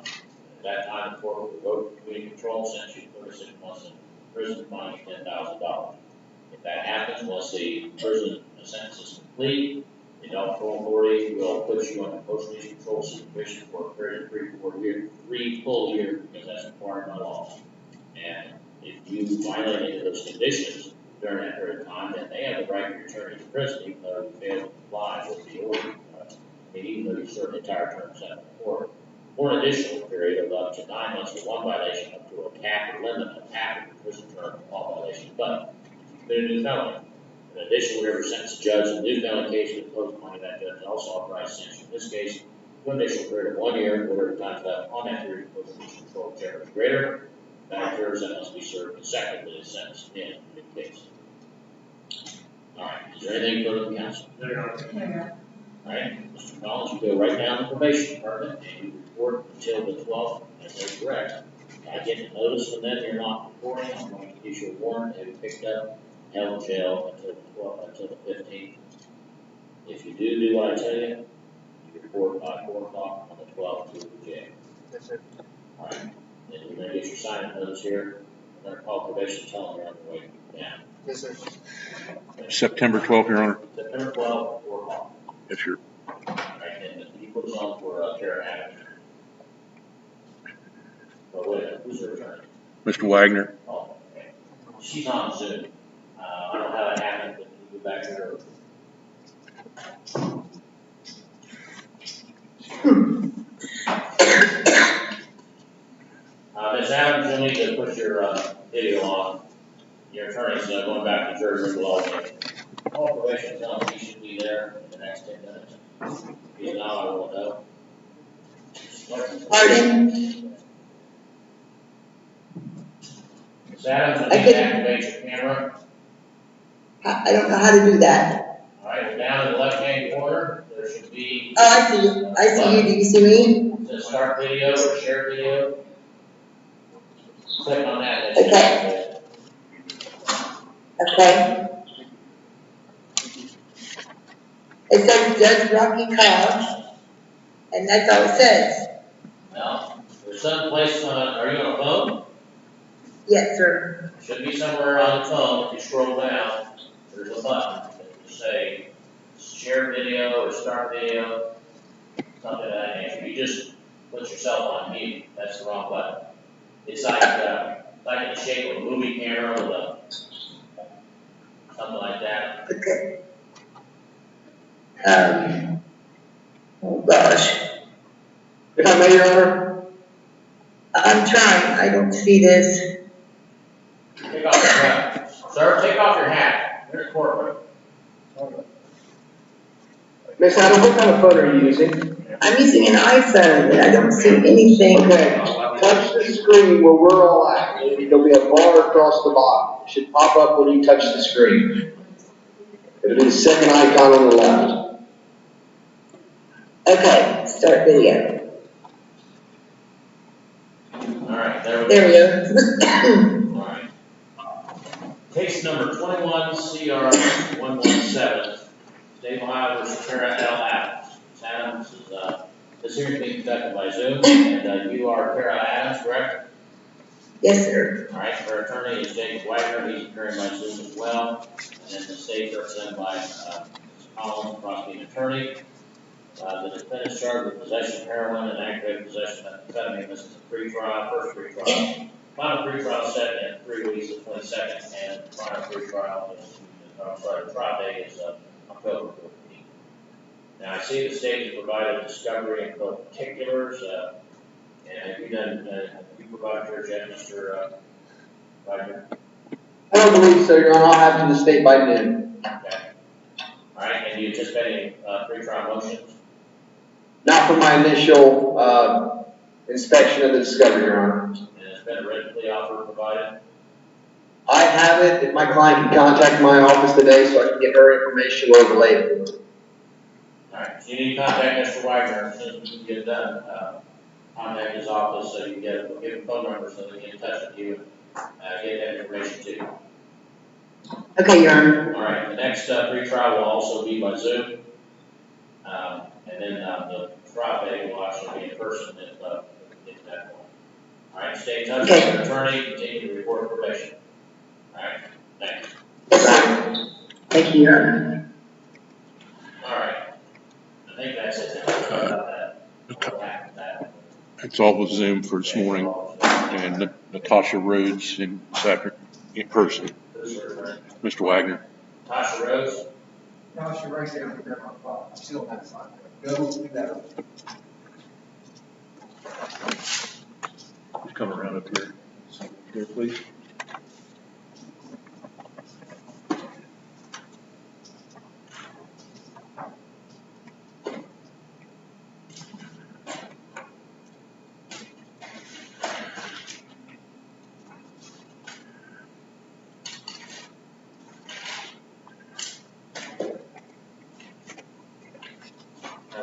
S2: at that time the court will revoke community control, sentence you 36 months in prison, fine you $10,000. If that happens, once the prison sentence is complete, the adult parole authority will put you on a post-release control supervision for a period of 3 full years, because that's required by law. And if you violate any of those conditions during that period of time, then they have the right to return you to prison, even though you failed to comply with the order. Even though you served the entire term set by the court. For an additional period of up to 9 months for one violation, up to a cap or limit of half of the prison term for all violations. But if you commit a new felony, in addition, whatever sentence the judge in the new felony case would impose upon that judge is also authorized to sentence in this case to an additional period of 1 year, whatever time left on that period of post-release control, whichever is greater. That occurs, that must be served consecutively to the sentence in the case. All right, is there anything further from counsel? All right, Mr. Collins, you go right down to the probation department and you report until the 12th, and they're correct. I get a notice from them you're not reporting. I'm going to issue a warrant to be picked up, held in jail until the 12th, until the 15th. If you do what I tell you, you report by 4 o'clock on the 12th to the jail.
S13: Yes, sir.
S2: All right, then you're going to get your signing notice here. We're going to call probation, tell them you're on the way down.
S13: Yes, sir.
S3: September 12th, Your Honor.
S2: September 12th, 4 o'clock.
S3: Yes, sir.
S2: All right, and he puts on for Karen Adams. Oh, wait a minute, who's her attorney?
S3: Mr. Wagner.
S2: Oh, okay. She's on Zoom. I don't know how that happened, but you go back to her. Ms. Adams, you'll need to put your video on. Your attorney's going back to jury room law. All probation tells me he should be there in the next 10 minutes. If he's not, I won't know.
S16: Pardon?
S2: Ms. Adams, you need to activate your camera.
S16: I don't know how to do that.
S2: All right, down in the left-hand corner, there should be.
S16: Oh, I see you. I see you. Do you see me?
S2: It says start video or share video. Click on that.
S16: Okay. Okay. It says Judge Rocky Cobb, and that's all it says.
S2: Well, there's some place are you on a phone?
S16: Yes, sir.
S2: Should be somewhere on the phone. If you scroll down, there's a button that will say share video or start video, something of that nature. You just put yourself on mute. That's the wrong button. It's like in the shape of a movie camera with a something like that.
S16: Okay. Oh gosh.
S11: If I may, Your Honor?
S16: I'm trying, I don't see this.
S2: Take off your hat. Sir, take off your hat. You're in a courtroom.
S11: Miss Adams, what kind of phone are you using?
S16: I'm using an iPhone, and I don't see anything.
S11: Okay, touch the screen where we're all at. There'll be a bar across the bottom. It should pop up when you touch the screen. It'll be the second icon on the left.
S16: Okay, start video.
S2: Alright, there we go.
S16: There we go.
S2: Alright. Case number 21 CR 117, State of Ohio versus Tara L. Adams. Ms. Adams is, this hearing is being conducted by Zoom, and you are Tara Adams, correct?
S16: Yes, sir.
S2: Alright, her attorney is James Wagner, he's appearing by Zoom as well. And then the state represented by Ms. Collins, prosecuting attorney. The defendant's charged with possession of heroin and aggravated possession of methamphetamine. This is a pre-trial, first pre-trial. Final pre-trial set in 3 weeks of 22nd, and final pre-trial is, the trial date is October 14th. Now, I see the state has provided discovery and particulars, and have you provided yours yet, Mr. Wagner?
S11: I don't believe so, Your Honor. I'll have to the state by noon.
S2: Okay. All right, and do you anticipate any pre-trial motions?
S11: Not for my initial inspection of the discovery, Your Honor.
S2: And has been a written plea offer provided?
S11: I have it. If my client can contact my office today so I can get her information overlaid.
S2: All right, so you need to contact Mr. Wagner as soon as you get done. Contact his office so you get give him a phone number so they can get in touch with you and get that information to you.
S16: Okay, Your Honor.
S2: All right, the next pre-trial will also be by Zoom. And then the trial day will actually be in person if we get to that point. All right, stay in touch with your attorney, continue to report probation. All right, thank you.
S16: Yes, sir. Thank you, Your Honor.
S2: All right, I think that's it. Sorry about that. What happened with that?
S3: That's all with Zoom for this morning. And Natasha Rhodes in person. Mr. Wagner.
S2: Tasha Rhodes?
S17: Tasha, right there, I'm there, my phone. I'm still on that side. Go do that.
S3: Come around up here. Here, please.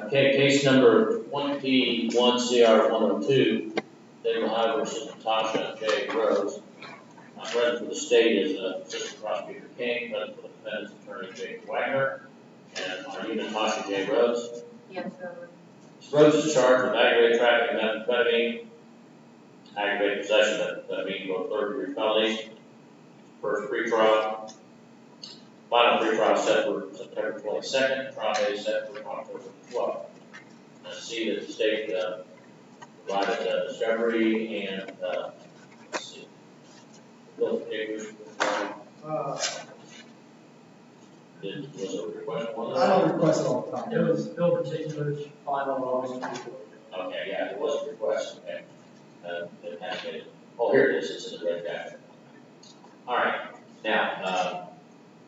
S2: Okay, case number 21 CR 102, State of Ohio versus Natasha J. Rhodes. Present for the state is Assistant Prosecutor King, present for the defendant's attorney James Wagner. And are you Natasha J. Rhodes?
S5: Yes, sir.
S2: Ms. Rhodes is charged with aggravated trafficking methamphetamine, aggravated possession of methamphetamine, both third-degree felonies. First pretrial. Final pre-trial set for September 22nd, trial date set for October 12th. I see that the state provided discovery and, let's see, bill particulars. Was it a request?
S17: I don't request it all the time. It was bill particulars, final August 24th.
S2: Okay, yeah, it was a request, okay. It has been, oh, here it is, it's in the red jacket. All right, now,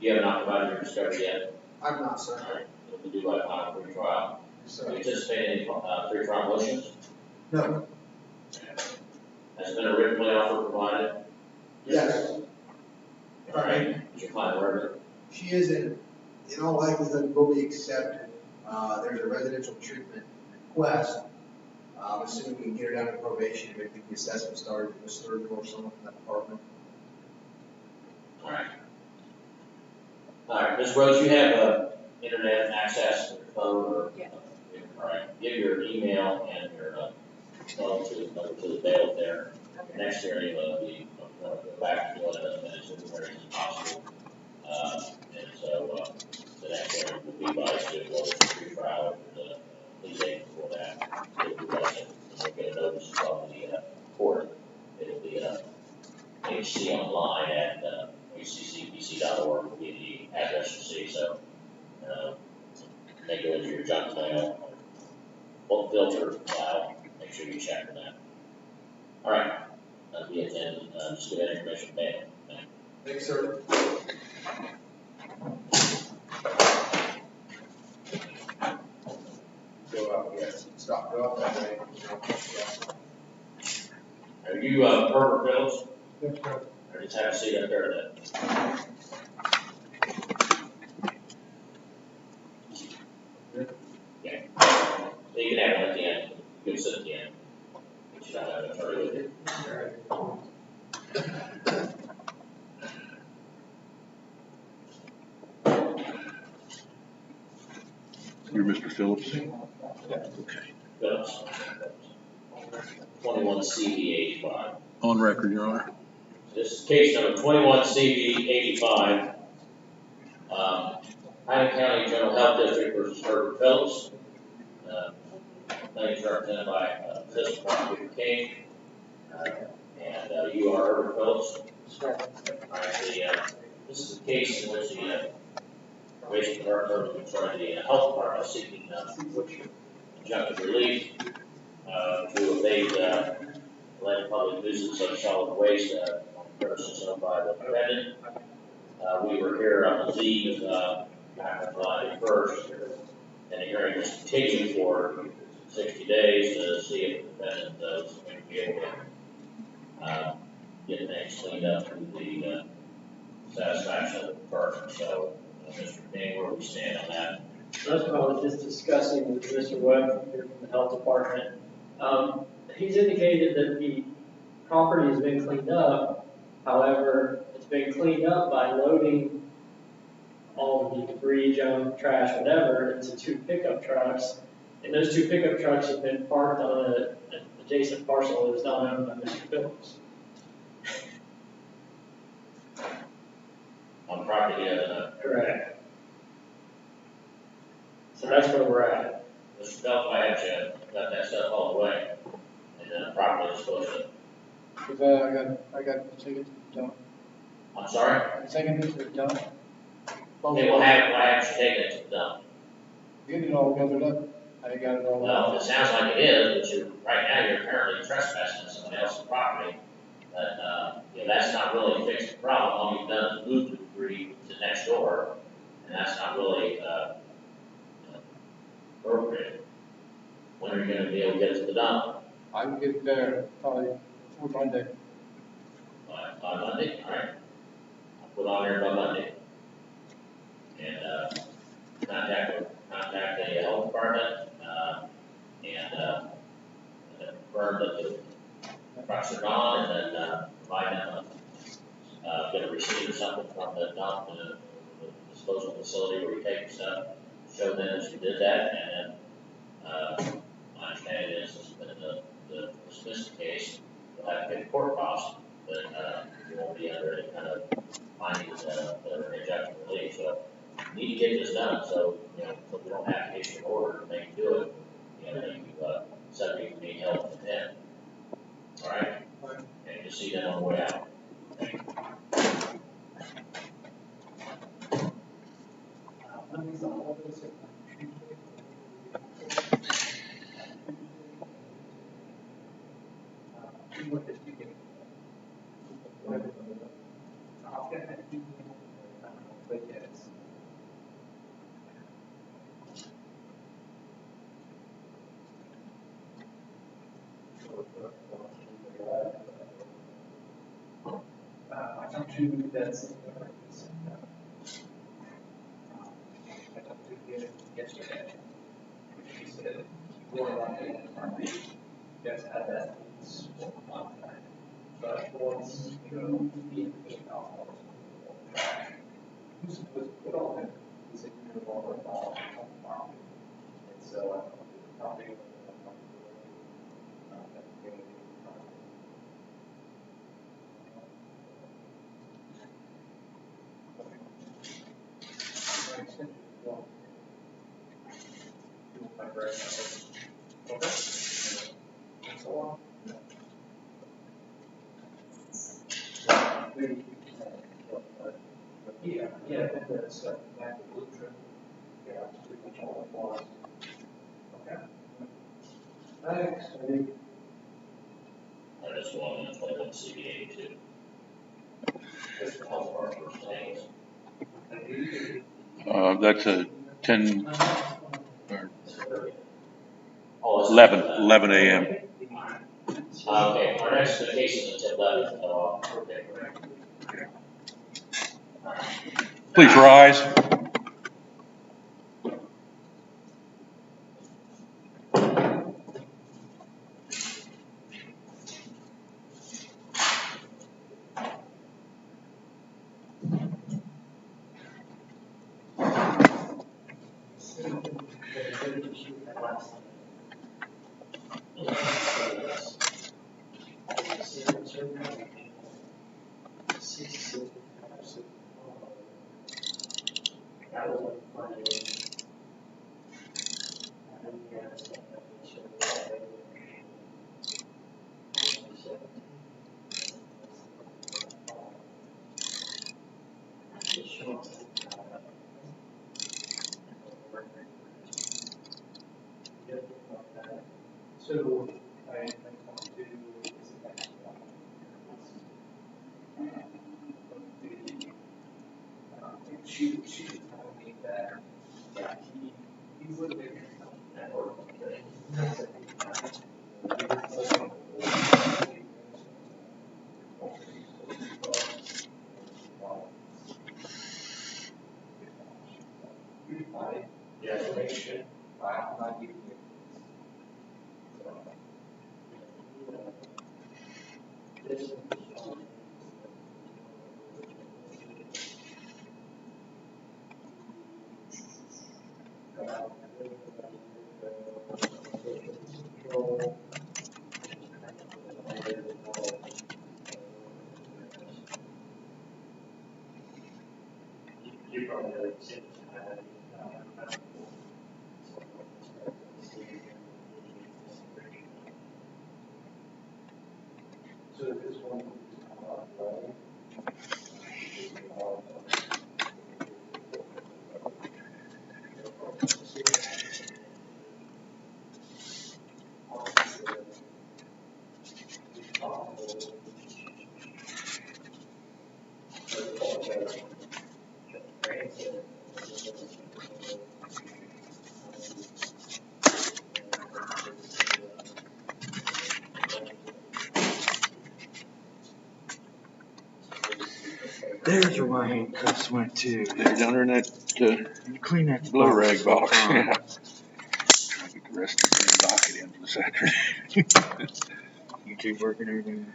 S2: you have not provided your discovery yet?
S17: I'm not, sir.
S2: All right, we'll do by final pre-trial.
S17: Sir.
S2: Do you anticipate any pre-trial motions?
S17: No.
S2: Has been a written plea offer provided?
S17: Yes.
S2: All right, is your client aware of it?
S17: She is in all likelihood will be accepted. There's a residential treatment request. I'm assuming we can get her down to probation, maybe the assessment started in this third or someone in that department.
S2: All right, Ms. Rhodes, you have, internet access to your phone or?
S15: Yeah.
S2: All right, give your email and your, phone to the bailiff there. Next hearing, we want to go back to doing it as many hearings as possible. And so, the next hearing will be by Sue, whether it's a pre-trial or the plea date before that. It'll be by, and we'll get a notice from the, court. It'll be, HC online at, hccpc.org will be the address to see, so, they go into your junk mail, or filter file, make sure you check for that. All right, be it then, just give that information back.
S17: Thanks, sir. Go out, yes, stop, go out that way.
S2: Are you, Herbert Phillips?
S17: Yes, sir.
S2: Or just have a seat up there then? Yeah. So you can have one at the end, you can sit at the end. But you don't have an attorney with you.
S3: You're Mr. Phillips? Okay.
S2: Phillips. 21 CV 85.
S3: On record, Your Honor.
S2: This is case number 21 CV 85. Hyde County General Health District versus Herbert Phillips. Claims represented by Assistant Prosecutor King. And you are Herbert Phillips. All right, this is a case in which the probation department, the health department is seeking injunctive relief to evade alleged public nuisance of solid waste on premises owned by the defendant. We were here on the Z back on July 1st, and the hearing was continued for 60 days to see if the defendant was going to be able to get things cleaned up to the satisfaction of the department. So, Mr. King, where we stand on that?
S10: That's what I was just discussing with Mr. Webb here from the health department. He's indicated that the property has been cleaned up. However, it's been cleaned up by loading all of the debris, junk, trash, whatever, into 2 pickup trucks. And those 2 pickup trucks have been parked on an adjacent parcel that is not owned by Mr. Phillips.
S2: On property,
S10: Correct. So that's where we're at.
S2: Mr. Phelps, I had you got that stuff all the way, and then the property is supposed to.
S13: I got to take it to the dump.
S2: I'm sorry?
S13: I'm taking it to the dump.
S2: Okay, why haven't you taken it to the dump?
S13: Get it all gathered up. I got it all.
S2: Well, it sounds like it is, but right now you're apparently trespassing on someone else's property. But, that's not really fixed the problem. All you've done is move the debris to next door, and that's not really, appropriate. When are you gonna be able to get it to the dump?
S13: I can get there probably before Monday.
S2: By Monday, all right. I'll put on there by Monday. And, contact the health department, and confirm that the trucks are gone, and then, provide them get a receipt or something from the dump, the disposal facility where you take your stuff, show them that you did that, and then, my understanding is that the dismissed case will have to pay court costs, but, you won't be under any kind of findings, that are injunction relief, so you need to get this done, so, so we don't have to issue an order to make you do it, subject to being held in contempt. All right? And just see that on the way out.
S13: I talked to that same person. I talked to him yesterday. He said, more about it.
S10: Just add that it's contact. But once you go in alcohol. Who's put on it? Is it your water ball on the property? And so property. Yeah, that's that blue trip. Yeah, that's pretty much all it was. Okay. Thanks.
S2: I just want to play with CBA too. Just to help our first things.
S3: That's a 10, or
S2: Oh,
S3: 11 a.m.
S2: Okay, our next vacation is at 11, so, okay, great.
S3: Please rise.
S10: So I want to do is the next one. She was telling me that, yeah, he would have been at work. Yeah, information, I'm not giving you. You probably have seen so this one is right?
S17: There's where my handcuffs went to.
S3: They're down there in that
S17: Kleenex
S3: blow
S17: box.
S3: rag box. Yeah. Trying to get the rest of the docket in this afternoon.
S17: YouTube working everything.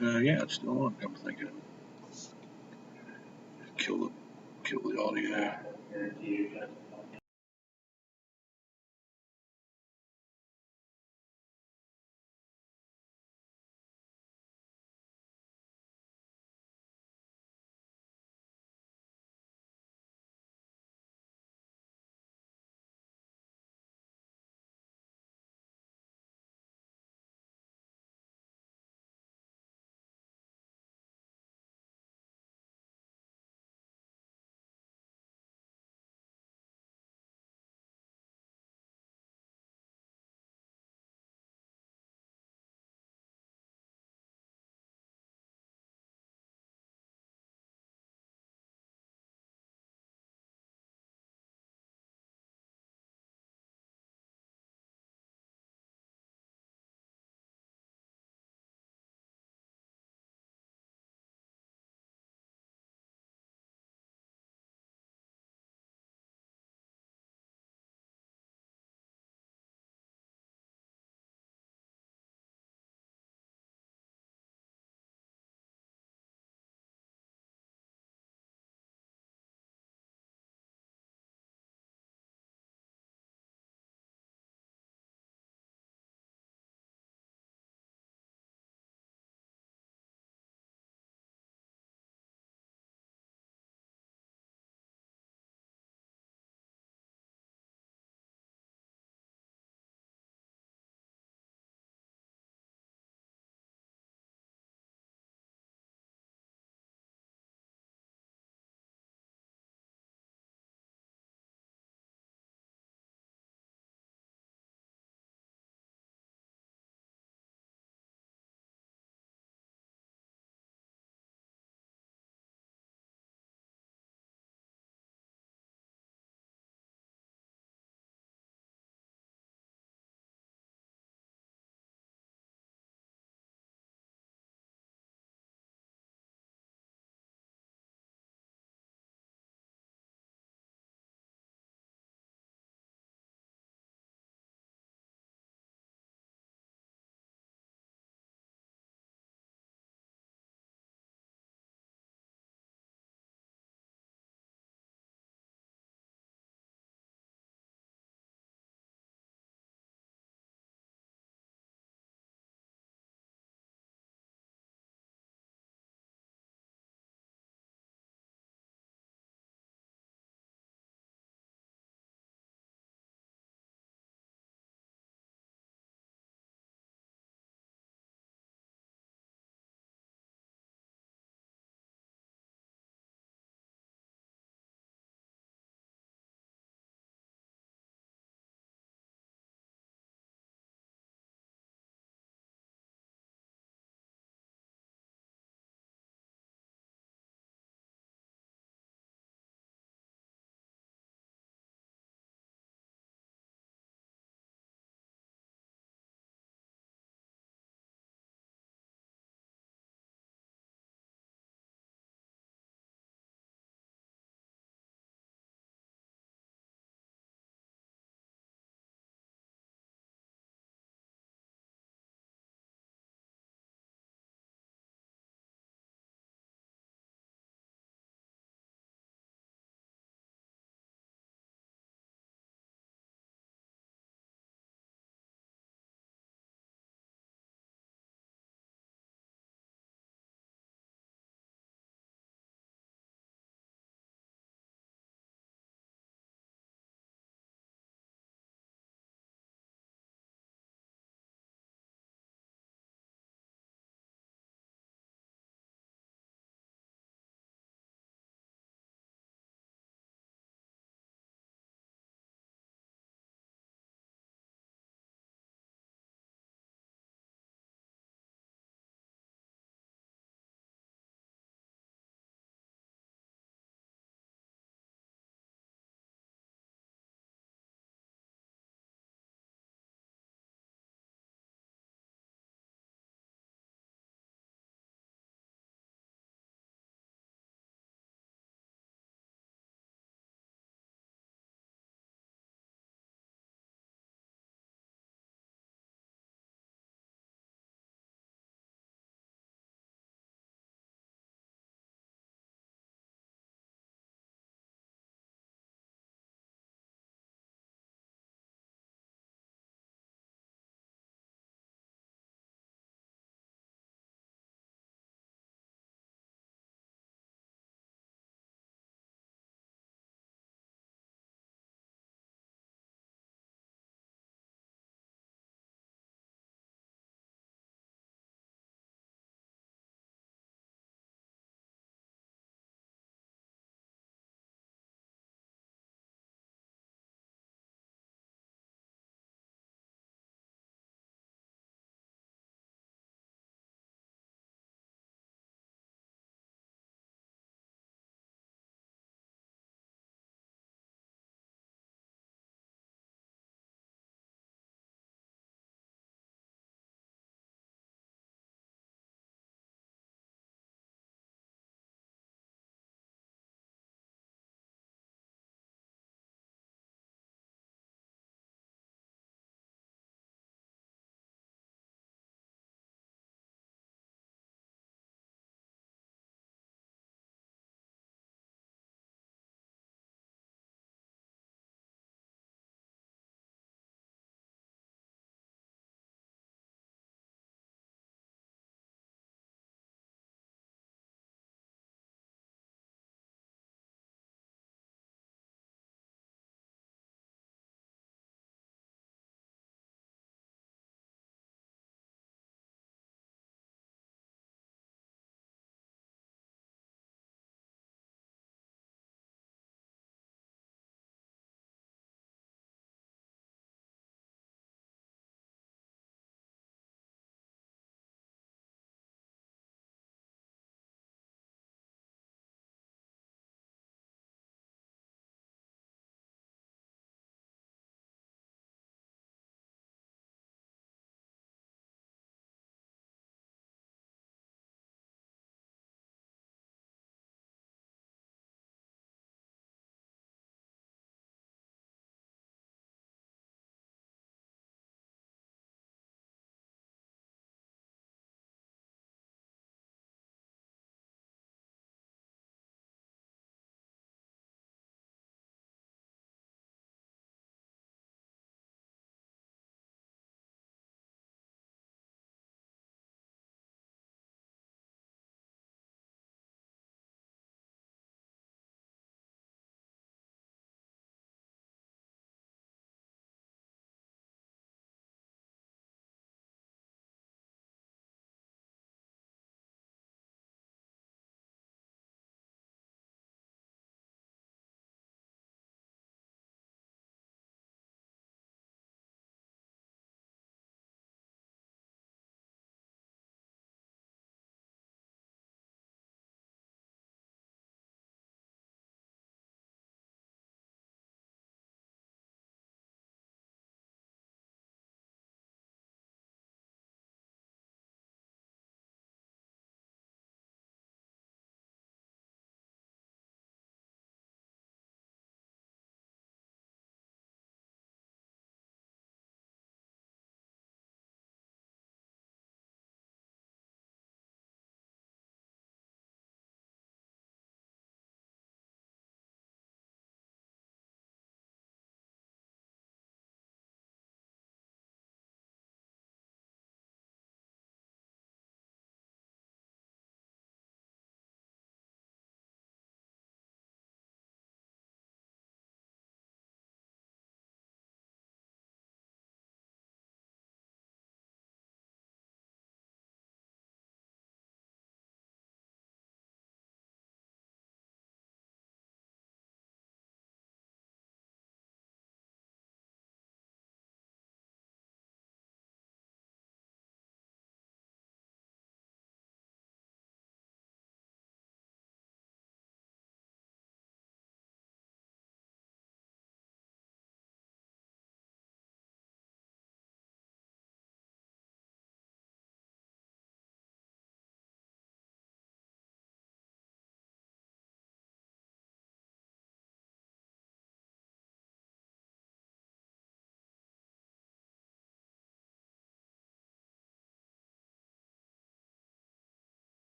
S3: Yeah, it's still on. I'm thinking. Kill the audio.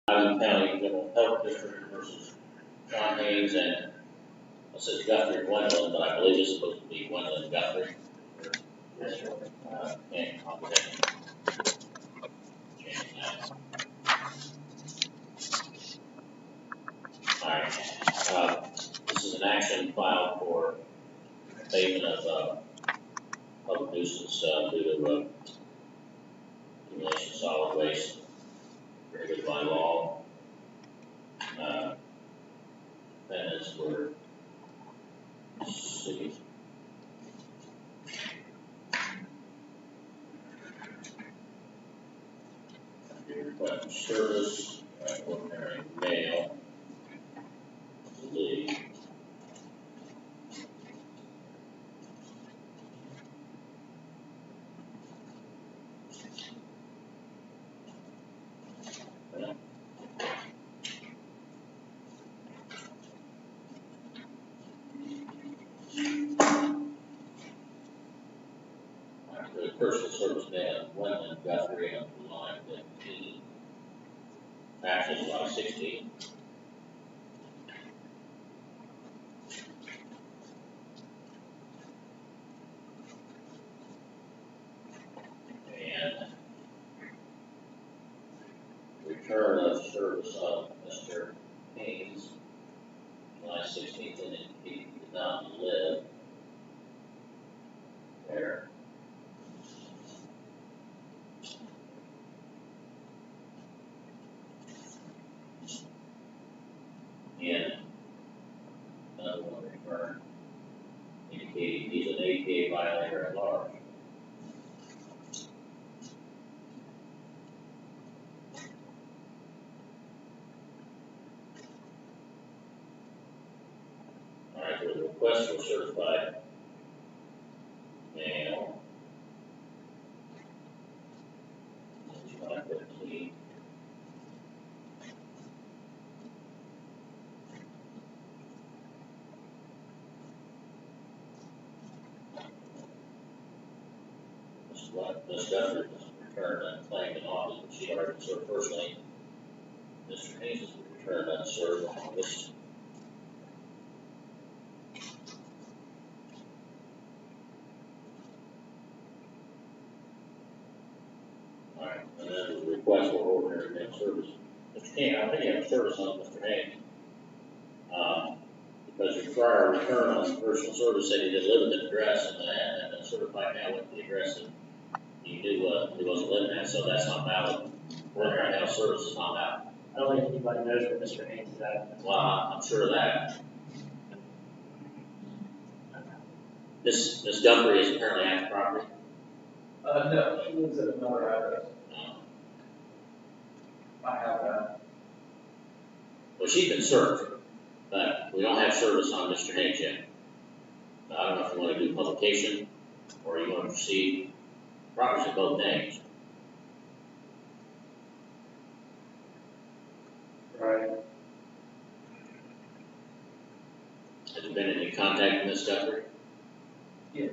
S2: County General Health District versus John Haynes and, it says Guthrie Gwendolyn, but I believe it's supposed to be Gwendolyn Guthrie. And opposition. Change that. Alright, this is an action filed for abatement of, public nuisance, due to, accumulation of solid waste prohibited by law. Defendants were cities. Request for service, ordinary mail, the personal service mail, Gwendolyn Guthrie on line 15. Actually, line 16. And return of service of Mr. Haynes, July 16th, and he did not live there. And another one return indicating he's an APA violator at large. Alright, so the request for certified mail. July 15th. Ms. Guthrie was returned unclaimed in office, but she already served personally. Mr. Haynes was returned unserved in office. Alright, and then the request for ordinary mail service. Mr. Haynes, I think you have service on Mr. Haynes. Because your prior return on personal service said he didn't live at the address, and the certified mail went to the address that he knew he wasn't living at, so that's not valid. Ordinary mail service is not valid.
S10: I don't think anybody knows where Mr. Haynes is at.
S2: Well, I'm sure of that. Miss Guthrie is apparently at the property.
S13: No, she lives at another address. I have that.
S2: Well, she's been served, but we don't have service on Mr. Haynes yet. I don't know if you want to do publication or you want to proceed. Properties in both names.
S13: Right.
S2: Has there been any contact with Miss Guthrie?
S13: Yes.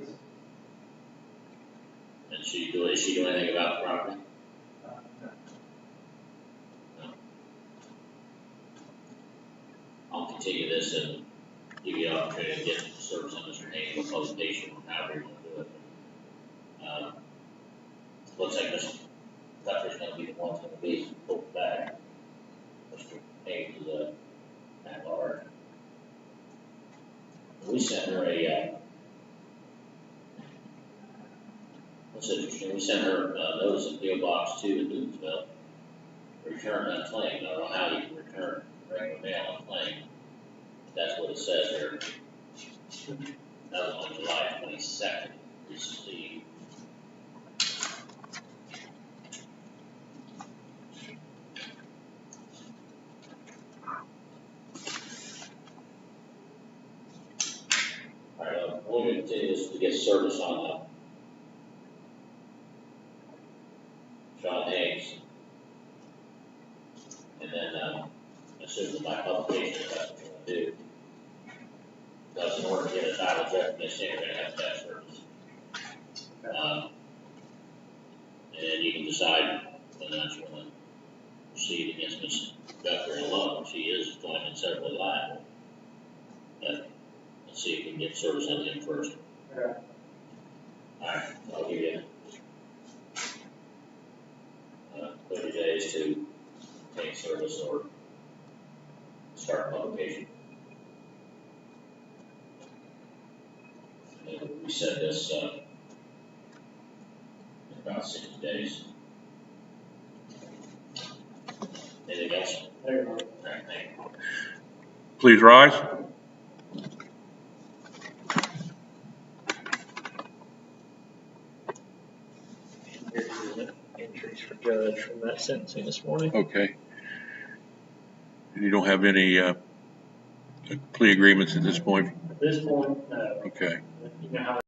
S2: And is she doing anything about the property?
S13: No.
S2: No. I'll continue this and give you the opportunity to get service on Mr. Haynes or publication or however you want to do it. Looks like Mr. Guthrie's going to be the one that's going to be pulled back. Mr. Haynes is at large. We sent her a, what's interesting, we sent her a notice in PO Box 2 in Newtonville. Return unclaimed. I don't know how you can return regular mail unclaimed. That's what it says here. That was on July 22nd. Received. Alright, we're going to continue this to get service on John Haynes. And then, as soon as my publication, if that's what you want to do. Because in order to get a title recognition, you're going to have to have service. And you can decide whether or not you want to proceed against Ms. Guthrie alone, she is joint and severally liable. But let's see if we can get service on him first.
S10: Okay.
S2: Alright, I'll give you 30 days to obtain service or start publication. And we said this in about 60 days. Anything else?
S10: There you go.
S2: Alright, thank you.
S3: Please rise.
S10: Here's the entries for judge from that sentencing this morning.
S3: Okay. And you don't have any plea agreements at this point?
S10: At this point, no.
S3: Okay.
S10: You know how